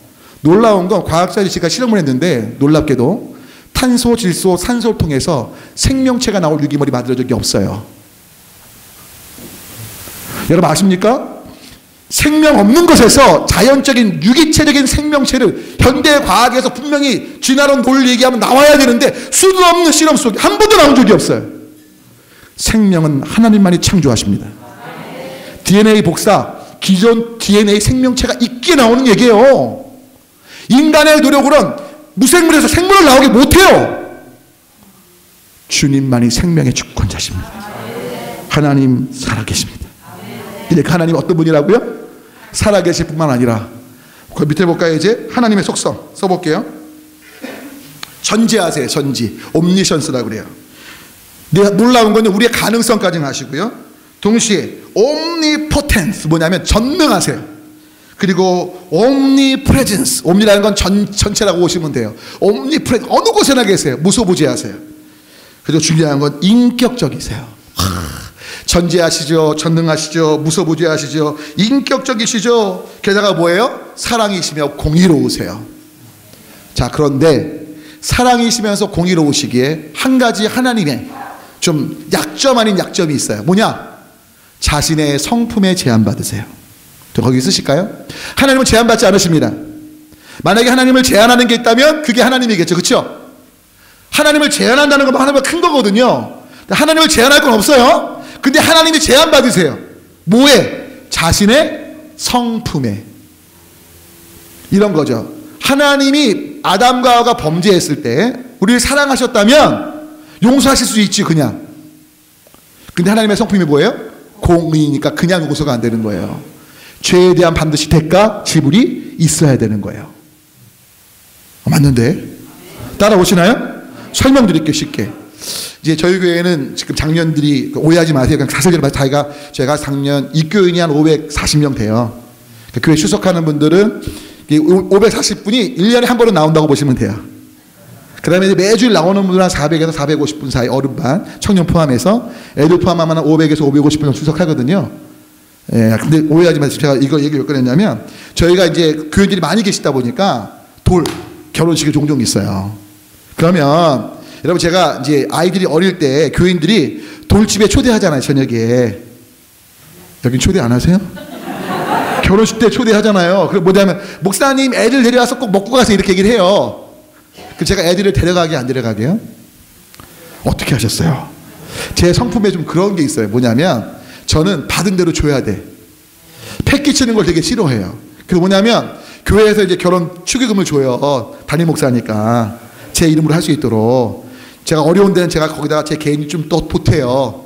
놀라운 건 과학자들이 지금 실험을 했는데 놀랍게도 탄소, 질소, 산소를 통해서 생명체가 나올 유기물이 만들어진 게 없어요. 여러분 아십니까? 생명 없는 것에서 자연적인 유기체적인 생명체를 현대 과학에서 분명히 진화론 논리 얘기하면 나와야 되는데 수도 없는 실험 속에 한 번도 나온 적이 없어요. 생명은 하나님만이 창조하십니다. DNA 복사, 기존 DNA 생명체가 있게 나오는 얘기예요. 인간의 노력으로는 무생물에서 생물을 나오게 못해요. 주님만이 생명의 주권자십니다. 하나님 살아계십니다. 근데 그 하나님 어떤 분이라고요? 살아계실 뿐만 아니라 그 밑에 볼까요? 이제 하나님의 속성 써볼게요. 전지하세요. 전지. 옴니션스라고 그래요. 내가 놀라운 건 우리의 가능성까지 아시고요. 동시에 옴니포텐스 뭐냐면 전능하세요. 그리고 옴니프레젠스, 옴니라는 건 전체라고 보시면 돼요. 옴니프레젠스, 어느 곳에나 계세요. 무소부지하세요. 그리고 중요한 건 인격적이세요. 전지하시죠, 전능하시죠, 무소부지하시죠, 인격적이시죠. 게다가 뭐예요? 사랑이시며 공의로우세요. 자, 그런데 사랑이시면서 공의로우시기에 한 가지 하나님의 좀 약점 아닌 약점이 있어요. 뭐냐? 자신의 성품에 제한받으세요. 거기 있으실까요? 하나님은 제한받지 않으십니다. 만약에 하나님을 제한하는 게 있다면 그게 하나님이겠죠. 그렇죠? 하나님을 제한한다는 건 하나님보다 큰 거거든요. 하나님을 제한할 건 없어요. 근데 하나님이 제한받으세요. 뭐에? 자신의 성품에. 이런 거죠. 하나님이 아담과 하와가 범죄했을 때 우리를 사랑하셨다면 용서하실 수 있지 그냥. 근데 하나님의 성품이 뭐예요? 공의니까 그냥 용서가 안 되는 거예요. 죄에 대한 반드시 대가 지불이 있어야 되는 거예요. 맞는데? 따라오시나요? 설명드릴게요. 쉽게. 이제 저희 교회는 지금 장년들이 오해하지 마세요. 그냥 사실대로 말해서 제가 작년 입교인이 한 540명 돼요. 교회 출석하는 분들은 540분이 1년에 한 번은 나온다고 보시면 돼요. 그 다음에 이제 매주일 나오는 분들 한 400에서 450분 사이 어른반, 청년 포함해서 애들 포함하면 한 500에서 550분 정도 출석하거든요. 예, 근데 오해하지 마세요. 제가 이거 얘기 왜 꺼냈냐면 저희가 이제 교인들이 많이 계시다 보니까 결혼식이 종종 있어요. 그러면 여러분 제가 이제 아이들이 어릴 때 교인들이 돌집에 초대하잖아요. 저녁에. 여긴 초대 안 하세요? 결혼식 때 초대하잖아요. 그럼 뭐냐면 목사님 애들 데려와서 꼭 먹고 가세요 이렇게 얘기를 해요. 그럼 제가 애들을 데려가게 안 데려가게요? 어떻게 하셨어요? 제 성품에 좀 그런 게 있어요. 뭐냐면 저는 받은 대로 줘야 돼. 패 끼치는 걸 되게 싫어해요. 그래서 뭐냐면 교회에서 이제 결혼 축의금을 줘요. 담임 목사니까 제 이름으로 할 수 있도록. 제가 어려운 데는 제가 거기다가 제 개인이 좀 또 보태요.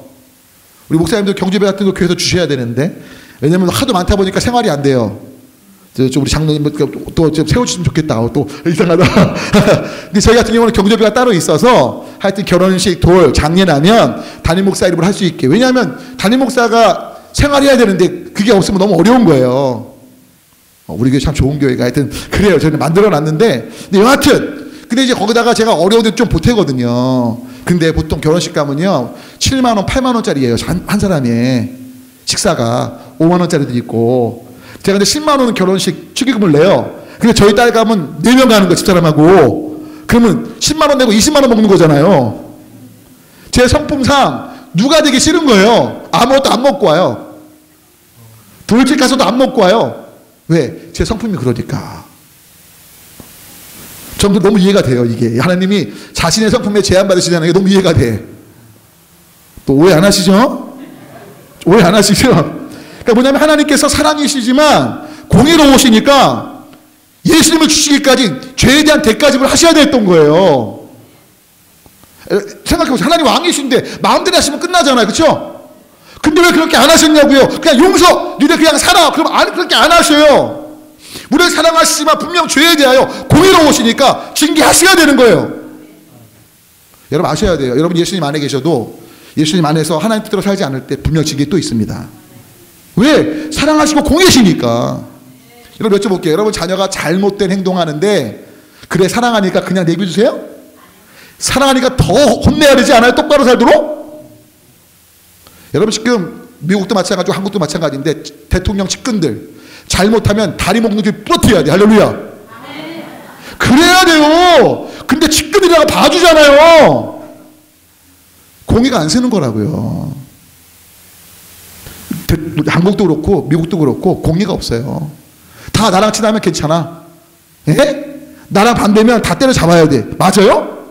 우리 목사님들 경제비 같은 거 교회에서 주셔야 되는데 왜냐면 하도 많다 보니까 생활이 안 돼요. 좀 우리 장로님 또 세워주시면 좋겠다. 또 이상하다. 근데 저희 같은 경우는 경조비가 따로 있어서 하여튼 결혼식 돌 장례나면 담임 목사 이름으로 할 수 있게. 왜냐하면 담임 목사가 생활해야 되는데 그게 없으면 너무 어려운 거예요. 우리 교회 참 좋은 교회가 하여튼 그래요. 저는 만들어 놨는데 근데 여하튼 근데 이제 거기다가 제가 어려운데 좀 보태거든요. 근데 보통 결혼식 가면요 7만 원, 8만 원짜리예요. 한 사람이 식사가 5만 원짜리도 있고. 제가 근데 10만 원 결혼식 축의금을 내요. 근데 저희 딸 가면 4명 가는 거 집사람하고. 그러면 10만 원 내고 20만 원 먹는 거잖아요. 제 성품상 누가 되기 싫은 거예요. 아무것도 안 먹고 와요. 돌집 가서도 안 먹고 와요. 왜? 제 성품이 그러니까. 저도 너무 이해가 돼요. 이게 하나님이 자신의 성품에 제한받으시다는 게 너무 이해가 돼. 또 오해 안 하시죠? 오해 안 하시죠? 그러니까 뭐냐면 하나님께서 사랑이시지만 공의로우시니까 예수님을 주시기까지 죄에 대한 대가집을 하셔야 됐던 거예요. 생각해보세요. 하나님 왕이신데 마음대로 하시면 끝나잖아요. 그렇죠? 근데 왜 그렇게 안 하셨냐고요. 그냥 용서, 니네 그냥 살아. 그럼 그렇게 안 하셔요. 우리를 사랑하시지만 분명 죄에 대하여 공의로우시니까 징계하셔야 되는 거예요. 여러분 아셔야 돼요. 여러분 예수님 안에 계셔도 예수님 안에서 하나님 뜻대로 살지 않을 때 분명 징계 또 있습니다. 왜? 사랑하시고 공의하시니까. 여러분 여쭤볼게요. 여러분 자녀가 잘못된 행동하는데 그래 사랑하니까 그냥 내비두세요? 사랑하니까 더 혼내야 되지 않아요? 똑바로 살도록? 여러분 지금 미국도 마찬가지고 한국도 마찬가지인데 대통령 측근들 잘못하면 다리 목는 줄 부러뜨려야 돼. 할렐루야. 그래야 돼요. 근데 측근이라고 봐주잖아요. 공의가 안 서는 거라고요. 한국도 그렇고 미국도 그렇고 공의가 없어요. 다 나랑 친하면 괜찮아. 예? 나랑 반대면 다 때려잡아야 돼. 맞아요?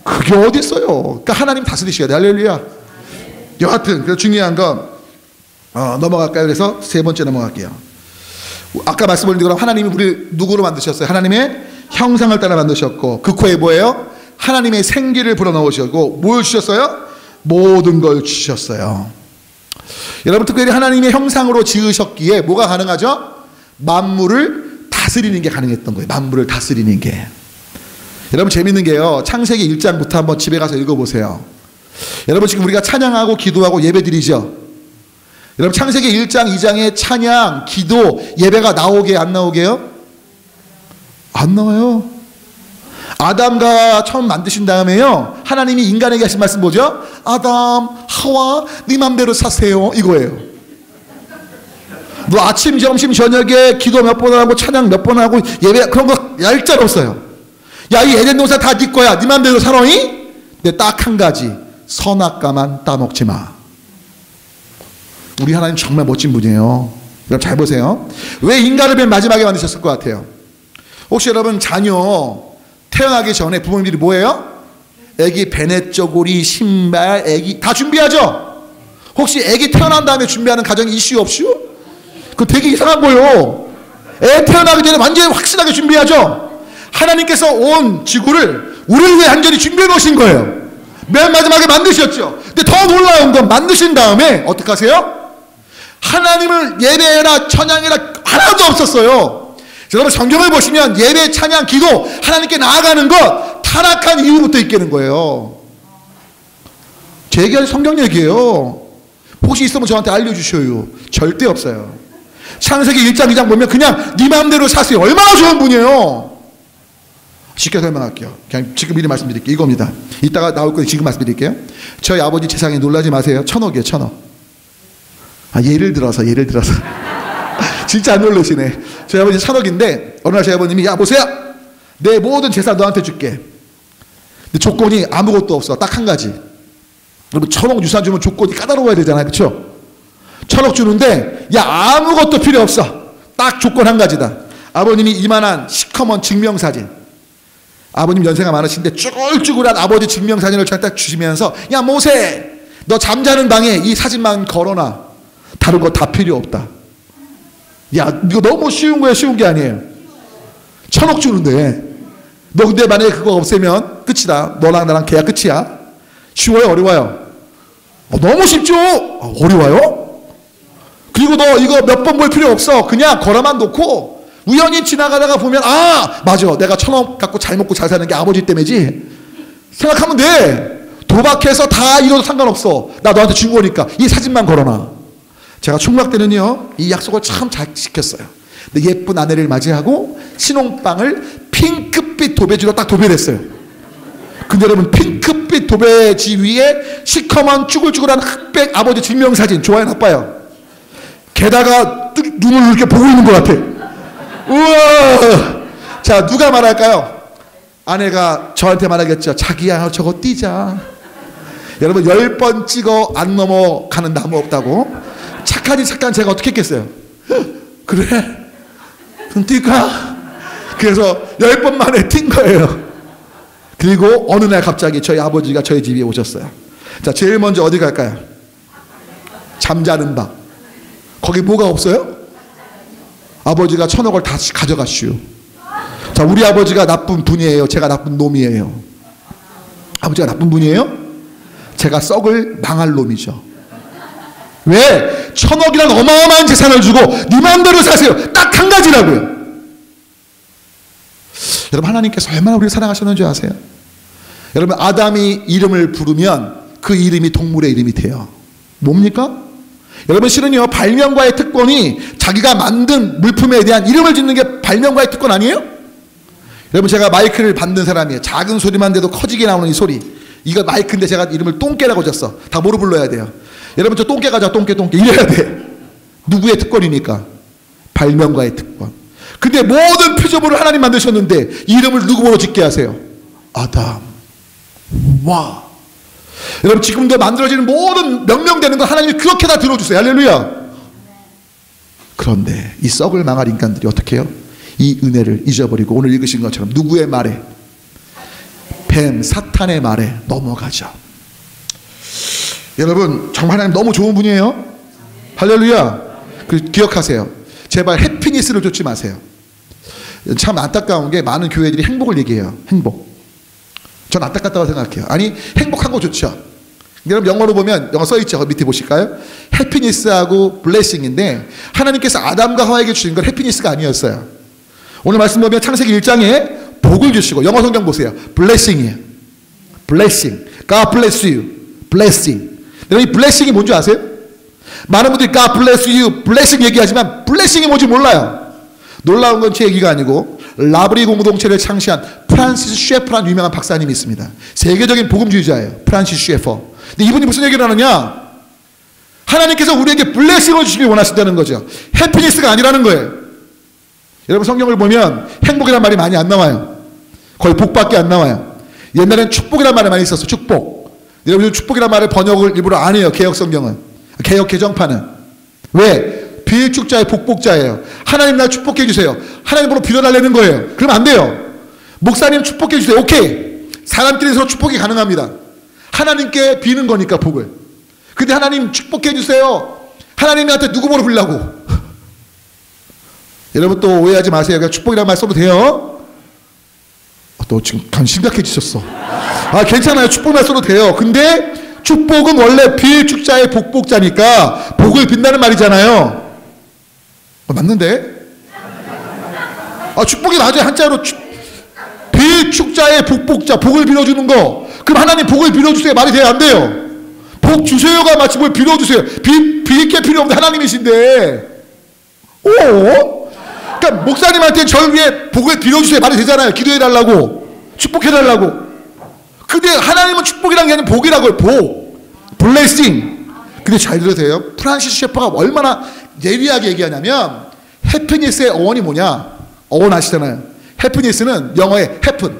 그게 어디 있어요. 그러니까 하나님 다스리셔야 돼. 할렐루야. 여하튼 그래서 중요한 건 넘어갈까요? 그래서 세 번째 넘어갈게요. 아까 말씀드린 것처럼 하나님이 우리를 누구로 만드셨어요? 하나님의 형상을 따라 만드셨고 그 코에 뭐예요? 하나님의 생기를 불어넣으시고 뭘 주셨어요? 모든 걸 주셨어요. 여러분, 특별히 하나님의 형상으로 지으셨기에 뭐가 가능하죠? 만물을 다스리는 게 가능했던 거예요. 만물을 다스리는 게. 여러분, 재밌는 게요, 창세기 1장부터 한번 집에 가서 읽어보세요. 여러분, 지금 우리가 찬양하고 기도하고 예배드리죠. 여러분, 창세기 1장 2장에 찬양, 기도, 예배가 나오게 안 나오게요? 안 나와요. 아담과 처음 만드신 다음에요, 하나님이 인간에게 하신 말씀 뭐죠? 아담, 하와, 네 맘대로 사세요, 이거예요. 너 아침, 점심, 저녁에 기도 몇 번 하고 찬양 몇 번 하고 예배 그런 거 얄짤 없어요. 야, 이 에덴 동산 다 네 거야, 네 맘대로 살아니? 근데 딱 한 가지, 선악과만 따먹지 마. 우리 하나님 정말 멋진 분이에요. 여러분, 잘 보세요. 왜 인간을 맨 마지막에 만드셨을 것 같아요? 혹시 여러분, 자녀 태어나기 전에 부모님들이 뭐예요? 애기 베넷 저고리, 신발, 애기 다 준비하죠? 혹시 애기 태어난 다음에 준비하는 가정이 이슈 없슈? 그거 되게 이상한 거예요. 애 태어나기 전에 완전히 확실하게 준비하죠? 하나님께서 온 지구를 우리를 위해 완전히 준비해 놓으신 거예요. 맨 마지막에 만드셨죠. 근데 더 놀라운 건 만드신 다음에 어떻게 하세요? 하나님을 예배해라, 찬양해라 하나도 없었어요. 여러분, 성경을 보시면 예배, 찬양, 기도, 하나님께 나아가는 것 타락한 이후부터 있겠는 거예요. 제 얘기는 성경 얘기예요. 혹시 있으면 저한테 알려주셔요. 절대 없어요. 창세기 1장 2장 보면 그냥 네 마음대로 사세요. 얼마나 좋은 분이에요. 쉽게 설명할게요. 그냥 지금 미리 말씀드릴게요. 이겁니다. 이따가 나올 거예요. 지금 말씀드릴게요. 저희 아버지 재산에 놀라지 마세요. 1,000억이에요. 1,000억. 아, 예를 들어서 진짜 안 놀라시네. 저희 아버지 1,000억인데 어느 날 저희 아버님이, 야 보세요, 내 모든 재산 너한테 줄게. 근데 조건이 아무것도 없어. 딱 한 가지. 여러분, 1,000억 유산 주면 조건이 까다로워야 되잖아요. 그렇죠? 1,000억 주는데 야 아무것도 필요 없어. 딱 조건 한 가지다. 아버님이 이만한 시커먼 증명사진, 아버님 연세가 많으신데 쭈글쭈글한 아버지 증명사진을 딱 주시면서, 야 모세, 너 잠자는 방에 이 사진만 걸어놔. 다른 거 다 필요 없다. 야, 이거 너무 쉬운 거야. 쉬운 게 아니에요. 1,000억 주는데 너 근데 만약에 그거 없애면 끝이다. 너랑 나랑 계약 끝이야. 쉬워요? 어려워요? 너무 쉽죠? 어려워요? 그리고 너 이거 몇 번 볼 필요 없어. 그냥 걸어만 놓고 우연히 지나가다가 보면, 아 맞아, 내가 1,000억 갖고 잘 먹고 잘 사는 게 아버지 때문이지 생각하면 돼. 도박해서 다 잃어도 상관없어. 나 너한테 준 거니까 이 사진만 걸어놔. 제가 총각 때는요, 이 약속을 참 잘 지켰어요. 근데 예쁜 아내를 맞이하고 신혼방을 핑크빛 도배지로 딱 도배했어요. 근데 여러분, 핑크빛 도배지 위에 시커먼 쭈글쭈글한 흑백 아버지 증명사진, 좋아요 나빠요? 게다가 눈을 이렇게 보고 있는 것 같아. 우와. 자, 누가 말할까요? 아내가 저한테 말하겠죠. 자기야 저거 띄자. 여러분, 10번 찍어 안 넘어가는 나무 없다고. 착하니 착한 제가 어떻게 했겠어요? 그래? 그럼 뛸까? 그래서 10번 만에 뛴 거예요. 그리고 어느 날 갑자기 저희 아버지가 저희 집에 오셨어요. 자, 제일 먼저 어디 갈까요? 잠자는 방. 거기 뭐가 없어요? 아버지가 1,000억을 다 가져가시오. 자, 우리 아버지가 나쁜 분이에요? 제가 나쁜 놈이에요? 아버지가 나쁜 분이에요? 제가 썩을 망할 놈이죠. 왜? 1,000억이란 어마어마한 재산을 주고 네 마음대로 사세요. 딱 한 가지라고요. 여러분, 하나님께서 얼마나 우리를 사랑하셨는지 아세요? 여러분, 아담이 이름을 부르면 그 이름이 동물의 이름이 돼요. 뭡니까? 여러분, 실은요, 발명가의 특권이 자기가 만든 물품에 대한 이름을 짓는 게 발명가의 특권 아니에요? 여러분, 제가 마이크를 받는 사람이에요. 작은 소리만 돼도 커지게 나오는 이 소리, 이거 마이크인데 제가 이름을 똥개라고 졌어. 다 뭐로 불러야 돼요? 여러분, 저 똥개 가자, 똥개 이래야 돼. 누구의 특권이니까? 발명가의 특권. 근데 모든 피조물을 하나님 만드셨는데 이름을 누구로 짓게 하세요? 아담. 와. 여러분, 지금도 만들어지는 모든 명령되는 건 하나님이 그렇게 다 들어주세요. 할렐루야. 그런데 이 썩을 망할 인간들이 어떻게 해요? 이 은혜를 잊어버리고 오늘 읽으신 것처럼 누구의 말에? 뱀, 사탄의 말에 넘어가죠. 여러분, 정말 하나님 너무 좋은 분이에요. 할렐루야. 기억하세요. 제발 해피니스를 쫓지 마세요. 참 안타까운 게 많은 교회들이 행복을 얘기해요. 행복. 전 안타깝다고 생각해요. 아니, 행복한 거 좋죠. 여러분 영어로 보면 영어 써있죠. 밑에 보실까요? 해피니스하고 블레싱인데 하나님께서 아담과 하와에게 주신 건 해피니스가 아니었어요. 오늘 말씀 보면 창세기 1장에 복을 주시고, 영어 성경 보세요. 블레싱이에요. 블레싱. God bless you. blessing. 여러분 이 블레싱이 뭔지 아세요? 많은 분들이 God bless you, 블레싱 얘기하지만 블레싱이 뭔지 몰라요. 놀라운 건 제 얘기가 아니고 라브리 공동체를 창시한 프란시스 셰퍼라는 유명한 박사님이 있습니다. 세계적인 복음주의자예요. 프란시스 셰퍼. 근데 이분이 무슨 얘기를 하느냐? 하나님께서 우리에게 블레싱을 주시길 원하신다는 거죠. 해피니스가 아니라는 거예요. 여러분 성경을 보면 행복이란 말이 많이 안 나와요. 거의 복밖에 안 나와요. 옛날엔 축복이란 말이 많이 있었어요. 축복. 여러분 축복이란 말을 번역을 일부러 안 해요. 개혁 성경은. 개혁 개정판은. 왜? 비일축자의 복복자예요. 하나님 날 축복해 주세요. 하나님으로 빌어달라는 거예요. 그러면 안 돼요. 목사님 축복해 주세요. 오케이. 사람끼리 서로 축복이 가능합니다. 하나님께 비는 거니까 복을. 근데 하나님 축복해 주세요. 하나님한테 누구 보러 빌라고. 여러분 또 오해하지 마세요. 그냥 축복이라는 말 써도 돼요. 또 지금 간 심각해지셨어. 아 괜찮아요. 축복만 써도 돼요. 근데 축복은 원래 비일축자의 복복자니까 복을 빈다는 말이잖아요. 맞는데? 아 축복이 맞아요. 한자로 비일축자의 복복자, 복을 빌어주는 거. 그럼 하나님 복을 빌어주세요. 말이 돼요? 안 돼요? 복 주세요가 마치 뭘 빌어주세요. 빌게 필요 없는데 하나님이신데. 오? 그러니까 목사님한테 절 위해 복을 빌어주세요. 말이 되잖아요. 기도해달라고. 축복해달라고. 근데 하나님은 축복이라는 게 아니라 복이라고요. 복. 블레싱. 근데 잘 들으세요. 프란시스 셰퍼가 얼마나 예리하게 얘기하냐면 해피니스의 어원이 뭐냐. 어원 아시잖아요. 해피니스는 영어의 happen.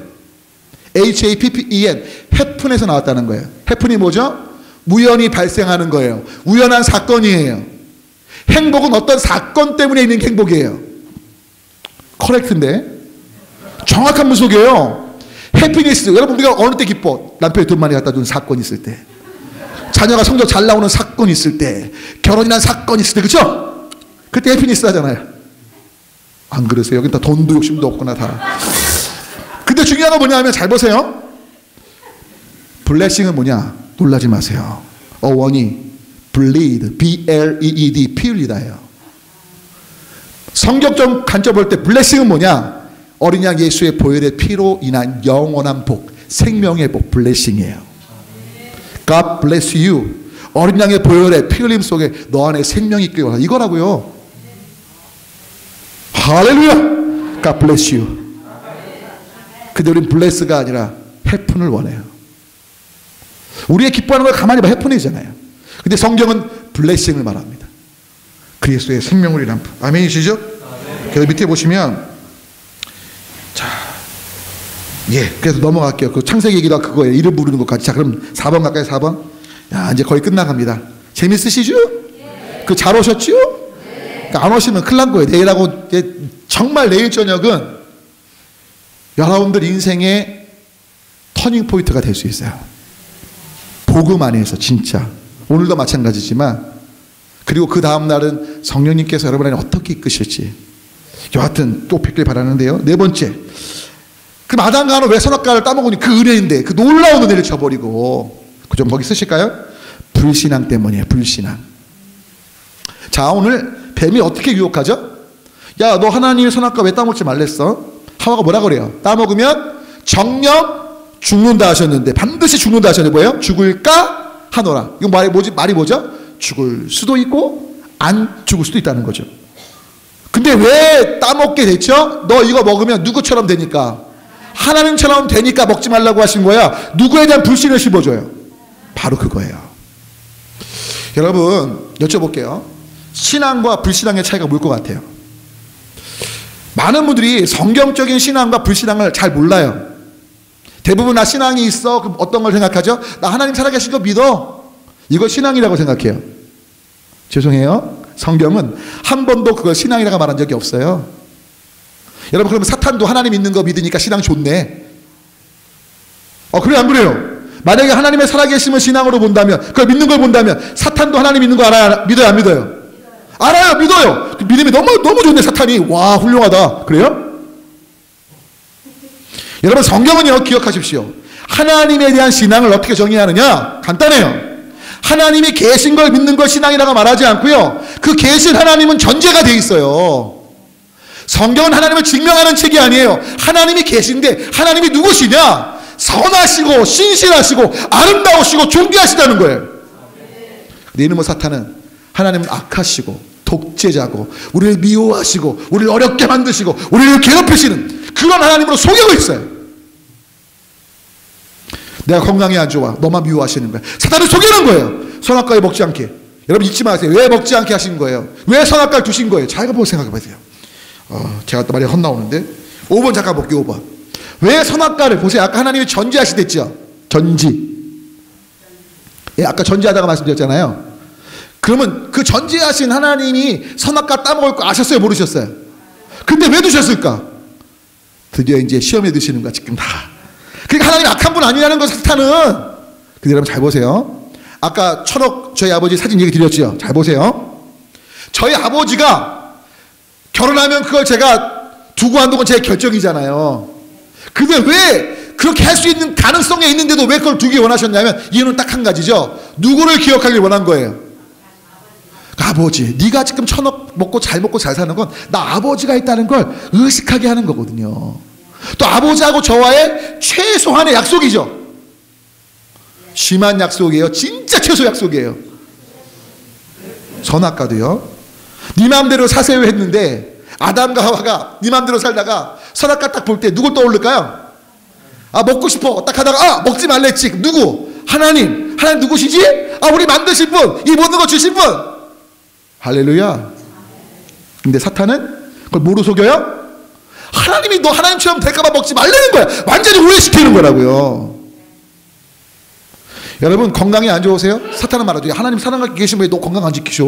H-A-P-P-E-N. happen에서 나왔다는 거예요. happen이 뭐죠? 우연히 발생하는 거예요. 우연한 사건이에요. 행복은 어떤 사건 때문에 있는 행복이에요. 커렉트인데? 정확한 문속이에요. 해피니스. 여러분 우리가 어느 때 기뻐? 남편이 돈 많이 갖다 준 사건 있을 때. 자녀가 성적 잘 나오는 사건 있을 때. 결혼이란 사건 있을 때. 그렇죠? 그때 해피니스 하잖아요. 안 그러세요? 여긴 다 돈도 욕심도 없구나 다. 근데 중요한 건 뭐냐 하면 잘 보세요. 블레싱은 뭐냐? 놀라지 마세요. 어원이 bleed, B-L-E-E-D, 피 흘리다예요. 성격적 관점 볼 때 블레싱은 뭐냐? 어린 양 예수의 보혈의 피로 인한 영원한 복, 생명의 복, 블레싱이에요. God bless you. 어린 양의 보혈의 피 흘림 속에 너 안에 생명이 있길 원한다. 이거라고요. 할렐루야. God bless you. 근데 우린 bless가 아니라 happen을 원해요. 우리의 기뻐하는 걸 가만히 봐. happen이잖아요. 근데 성경은 blessing을 말합니다. 그리스도의 생명을 인한 복. 아멘이시죠? 그래서 밑에 보시면 자, 예, 그래서 넘어갈게요. 그 창세기 얘기가 그거예요. 이름 부르는 것까지. 자, 그럼 4번 갈까요? 4번. 야, 이제 거의 끝나갑니다. 재밌으시죠? 그 잘 오셨죠? 그러니까 안 오시면 큰일 난 거예요. 내일하고 정말 내일 저녁은 여러분들 인생의 터닝 포인트가 될 수 있어요. 복음 안에서 진짜. 오늘도 마찬가지지만 그리고 그 다음 날은 성령님께서 여러분 안에 어떻게 이끄실지 여하튼 또 뵙길 바라는데요. 네 번째. 그럼 아담과 하와 왜 선악과를 따먹으니 그 은혜인데 그 놀라운 은혜를 저버리고 그 좀 거기 쓰실까요? 불신앙 때문이에요. 불신앙. 자 오늘 뱀이 어떻게 유혹하죠? 야 너 하나님의 선악과 왜 따먹지 말랬어? 하와가 뭐라 그래요? 따먹으면 정령 죽는다 하셨는데 반드시 죽는다 하셨는데 뭐예요? 죽을까 하노라. 이거 말이 뭐죠? 죽을 수도 있고 안 죽을 수도 있다는 거죠. 근데 왜 따먹게 됐죠? 너 이거 먹으면 누구처럼 되니까 하나님처럼 되니까 먹지 말라고 하신 거야. 누구에 대한 불신을 심어줘요? 바로 그거예요. 여러분 여쭤볼게요. 신앙과 불신앙의 차이가 뭘 것 같아요? 많은 분들이 성경적인 신앙과 불신앙을 잘 몰라요. 대부분 나 신앙이 있어. 그럼 어떤 걸 생각하죠? 나 하나님 살아계신 거 믿어. 이걸 신앙이라고 생각해요. 죄송해요. 성경은 한 번도 그걸 신앙이라고 말한 적이 없어요. 여러분 그러면 사탄도 하나님 있는 거 믿으니까 신앙 좋네. 그래요 안 그래요? 만약에 하나님의 살아계심을 신앙으로 본다면 그걸 믿는 걸 본다면 사탄도 하나님 있는 거 알아요? 믿어요 안 믿어요? 알아요 믿어요. 믿음이 너무 좋네 사탄이. 와 훌륭하다. 그래요? 여러분 성경은요 기억하십시오. 하나님에 대한 신앙을 어떻게 정의하느냐? 간단해요. 하나님이 계신 걸 믿는 걸 신앙이라고 말하지 않고요. 그 계신 하나님은 전제가 돼 있어요. 성경은 하나님을 증명하는 책이 아니에요. 하나님이 계신데 하나님이 누구시냐? 선하시고 신실하시고 아름다우시고 존귀하시다는 거예요. 근데 이놈의 사탄은 하나님은 악하시고 독재자고 우리를 미워하시고 우리를 어렵게 만드시고 우리를 괴롭히시는 그런 하나님으로 속이고 있어요. 내가 건강이 안 좋아. 너만 미워하시는 거야. 사탄을 속이는 거예요. 선악과에 먹지 않게. 여러분 잊지 마세요. 왜 먹지 않게 하신 거예요? 왜 선악과를 두신 거예요? 잘 보고 생각해 보세요. 제가 또 말이 헛나오는데 5번 잠깐 볼게요. 5번. 왜 선악과를 보세요. 아까 하나님이 전지하시댔죠. 전지. 예, 아까 전지하다가 말씀드렸잖아요. 그러면 그 전지하신 하나님이 선악과 따먹을 거 아셨어요? 모르셨어요? 근데 왜 두셨을까? 드디어 이제 시험에 드시는 거야 지금 다. 그러니까 하나님 악한 분 아니라는 거 사탄은. 근데 여러분 잘 보세요. 아까 천억 저희 아버지 사진 얘기 드렸죠. 잘 보세요. 저희 아버지가 결혼하면 그걸 제가 두고 안 두고 제 결정이잖아요. 근데 왜 그렇게 할 수 있는 가능성이 있는데도 왜 그걸 두기 원하셨냐면 이유는 딱 한 가지죠. 누구를 기억하길 원한 거예요? 아버지. 네가 지금 천억 먹고 잘 사는 건 나 아버지가 있다는 걸 의식하게 하는 거거든요. 또 아버지하고 저와의 최소한의 약속이죠. 심한 약속이에요. 진짜 최소 약속이에요. 선악과도요. 네 마음대로 사세요 했는데 아담과 하와가 네 마음대로 살다가 선악과 딱 볼 때 누굴 떠올릴까요? 아 먹고 싶어 딱 하다가 아 먹지 말랬지. 누구? 하나님. 하나님 누구시지? 아 우리 만드신 분. 이 모든 거 주신 분. 할렐루야. 근데 사탄은 그걸 뭐로 속여요? 하나님이 너 하나님처럼 될까봐 먹지 말라는 거야. 완전히 오해시키는 거라고요. 여러분 건강이 안 좋으세요? 사탄은 말하죠. 야, 하나님 살아가고 계시면 왜 너 건강 안 지키셔?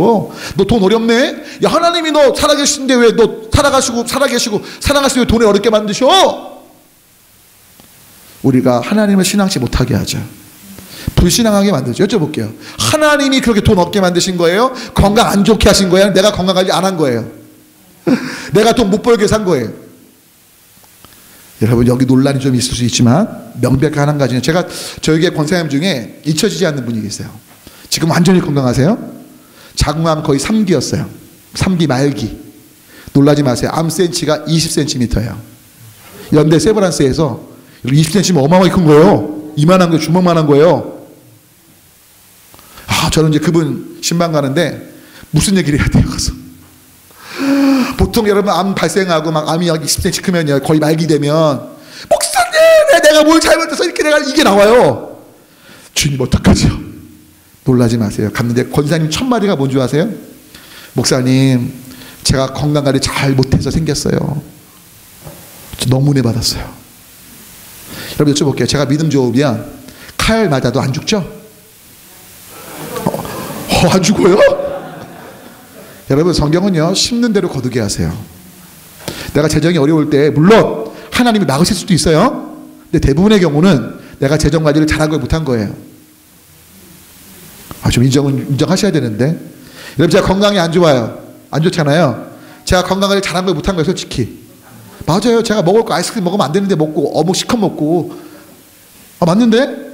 너 돈 어렵네? 야 하나님이 너 살아계신데 왜 너 살아계시고 살아가시고 왜 돈을 어렵게 만드셔? 우리가 하나님을 신앙치 못하게 하죠. 불신앙하게 만들죠. 여쭤볼게요. 하나님이 그렇게 돈 없게 만드신 거예요? 건강 안 좋게 하신 거예요? 내가 건강 관리 안 한 거예요? 내가 돈 못 벌게 산 거예요? 여러분 여기 논란이 좀 있을 수 있지만 명백한 한 가지는 제가 저에게 권사님 중에 잊혀지지 않는 분이 계세요. 지금 완전히 건강하세요. 자궁암 거의 3기였어요. 3기 말기. 놀라지 마세요. 암 센치가 20cm예요. 연대 세브란스에서 20cm면 어마어마하게 큰 거예요. 이만한 거 주먹만한 거예요. 아 저는 이제 그분 신방 가는데 무슨 얘기를 해야 돼요? 가서. 보통 여러분 암 발생하고 막 암이 20cm 크면요 거의 말기 되면 목사님 내가 뭘 잘못해서 이렇게 내가 이게 나와요. 주님 어떡하죠? 놀라지 마세요. 갔는데 권사님 첫 마디가 뭔지 아세요? 목사님 제가 건강관리 잘 못해서 생겼어요. 너무 은혜 받았어요. 여러분 여쭤볼게요. 제가 믿음 좋으면 칼 맞아도 안 죽죠? 안 죽어요? 여러분 성경은요 심는 대로 거두게 하세요. 내가 재정이 어려울 때 물론 하나님이 막으실 수도 있어요. 근데 대부분의 경우는 내가 재정 관리를 잘한 걸 못한 거예요. 좀 인정하셔야 되는데 여러분 제가 건강이 안 좋아요. 안 좋잖아요. 제가 건강 관리 잘한 걸 못한 거예요. 솔직히 맞아요. 제가 먹을 거 아이스크림 먹으면 안 되는데 먹고 어묵 시커 먹고 맞는데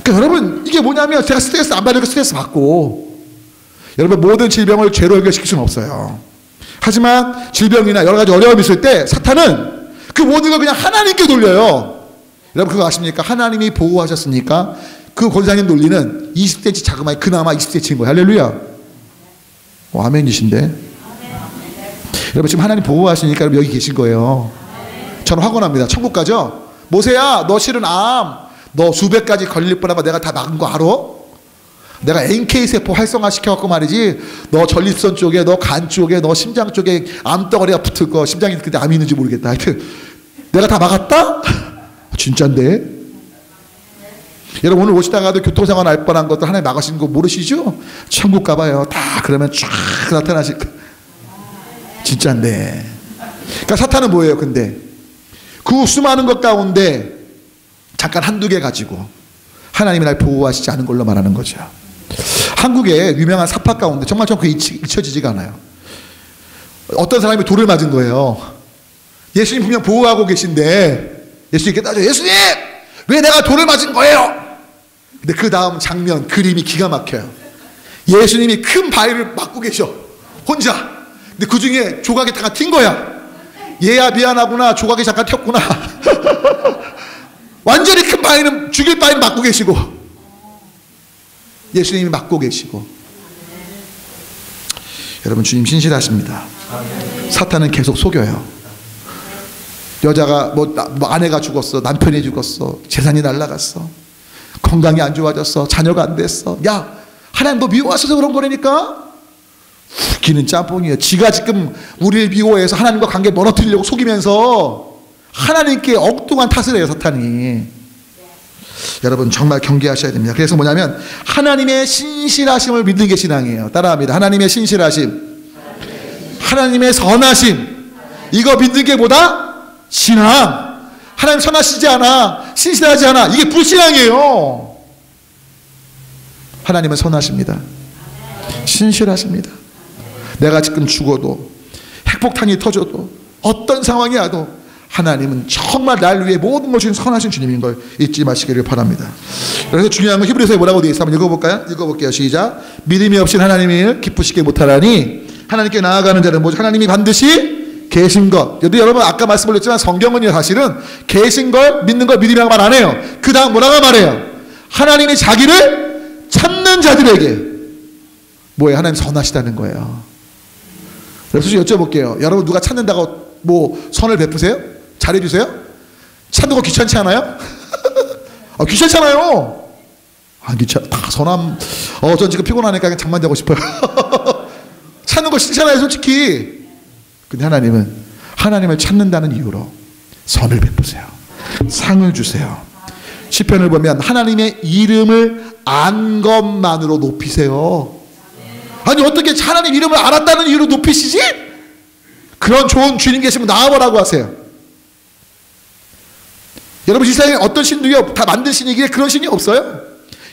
그러니까 여러분 이게 뭐냐면 제가 스트레스 안 받으니까 스트레스 받고 여러분 모든 질병을 죄로 해결시킬 수는 없어요. 하지만 질병이나 여러 가지 어려움이 있을 때 사탄은 그 모든 걸 그냥 하나님께 돌려요. 여러분 그거 아십니까? 하나님이 보호하셨으니까 그 권사님 논리는 20cm 자그마한 그나마 20cm인 거예요. 할렐루야. 아멘이신데. 여러분 지금 하나님 보호하시니까 여러분 여기 계신 거예요. 저는 확언합니다. 천국 가죠? 모세야 너 실은 암 너 수백 가지 걸릴 뻔한 거 내가 다 막은 거 알아? 내가 NK세포 활성화 시켜갖고 말이지 너 전립선 쪽에 너 간 쪽에 너 심장 쪽에 암덩어리가 붙을 거 심장이 그때 암이 있는지 모르겠다. 하여튼 내가 다 막았다? 진짠데? 여러분 오늘 오시다가도 교통사고 날 뻔한 것도 하나님 막으신 거 모르시죠? 천국 가봐요. 다 그러면 쫙 나타나실 거. 진짠데. 그러니까 사탄은 뭐예요? 근데 그 수많은 것 가운데 잠깐 한두 개 가지고 하나님이 날 보호하시지 않은 걸로 말하는 거죠. 한국의 유명한 사파 가운데 정말 좀 그게 잊혀지지가 않아요. 어떤 사람이 돌을 맞은 거예요. 예수님 분명 보호하고 계신데 예수님께 따져 예수님 왜 내가 돌을 맞은 거예요? 근데 그 다음 장면, 그림이 기가 막혀요. 예수님이 큰 바위를 맞고 계셔, 혼자. 근데 그 중에 조각이 다 튄 거야. 얘야 미안하구나, 조각이 잠깐 튀었구나. 완전히 큰 바위는, 죽일 바위는 맞고 계시고, 예수님이 맞고 계시고. 여러분, 주님 신실하십니다. 사탄은 계속 속여요. 여자가 뭐 아내가 죽었어, 남편이 죽었어, 재산이 날라갔어, 건강이 안 좋아졌어, 자녀가 안 됐어. 야, 하나님 너 미워하셔서 그런 거라니까? 웃기는 짬뽕이에요. 지가 지금 우리를 미워해서 하나님과 관계 멀어뜨리려고 속이면서 하나님께 엉뚱한 탓을 해요, 사탄이. 여러분 정말 경계하셔야 됩니다. 그래서 뭐냐면 하나님의 신실하심을 믿는 게 신앙이에요. 따라합니다. 하나님의 신실하심, 하나님의 선하심, 이거 믿는 게 뭐다? 신앙. 하나님 선하시지 않아, 신실하지 않아, 이게 불신앙이에요. 하나님은 선하십니다. 신실하십니다. 내가 지금 죽어도, 핵폭탄이 터져도, 어떤 상황이 와도 하나님은 정말 날 위해 모든 것이 선하신 주님인 걸 잊지 마시기를 바랍니다. 그래서 중요한 건 히브리서에 뭐라고 되어 있어? 한번 읽어볼까요? 읽어볼게요. 시작. 믿음이 없인 하나님을 기쁘시게 못하라니 하나님께 나아가는 자는 뭐죠? 하나님이 반드시 계신 것. 여러분 아까 말씀드렸지만 성경은요 사실은 계신 걸 믿는 걸 믿음이라고 말 안 해요. 그 다음 뭐라고 말해요? 하나님이 자기를 찾는 자들에게 뭐예요? 하나님 선하시다는 거예요. 그래서 여쭤볼게요. 여러분 누가 찾는다고 뭐 선을 베푸세요? 잘해주세요? 찾는 거 귀찮지 않아요? 아, 귀찮잖아요. 안 귀찮. 다 선함. 전 지금 피곤하니까 그냥 잠만 자고 싶어요. 찾는 거 싫잖아요, 솔직히. 근데 하나님은 하나님을 찾는다는 이유로 선을 베푸세요. 상을 주세요. 시편을 보면 하나님의 이름을 안 것만으로 높이세요. 아니 어떻게 하나님 이름을 알았다는 이유로 높이시지? 그런 좋은 주님 계시면 나와보라고 하세요. 여러분 이 세상에 어떤 신도요 다 만든 신이기에 그런 신이 없어요.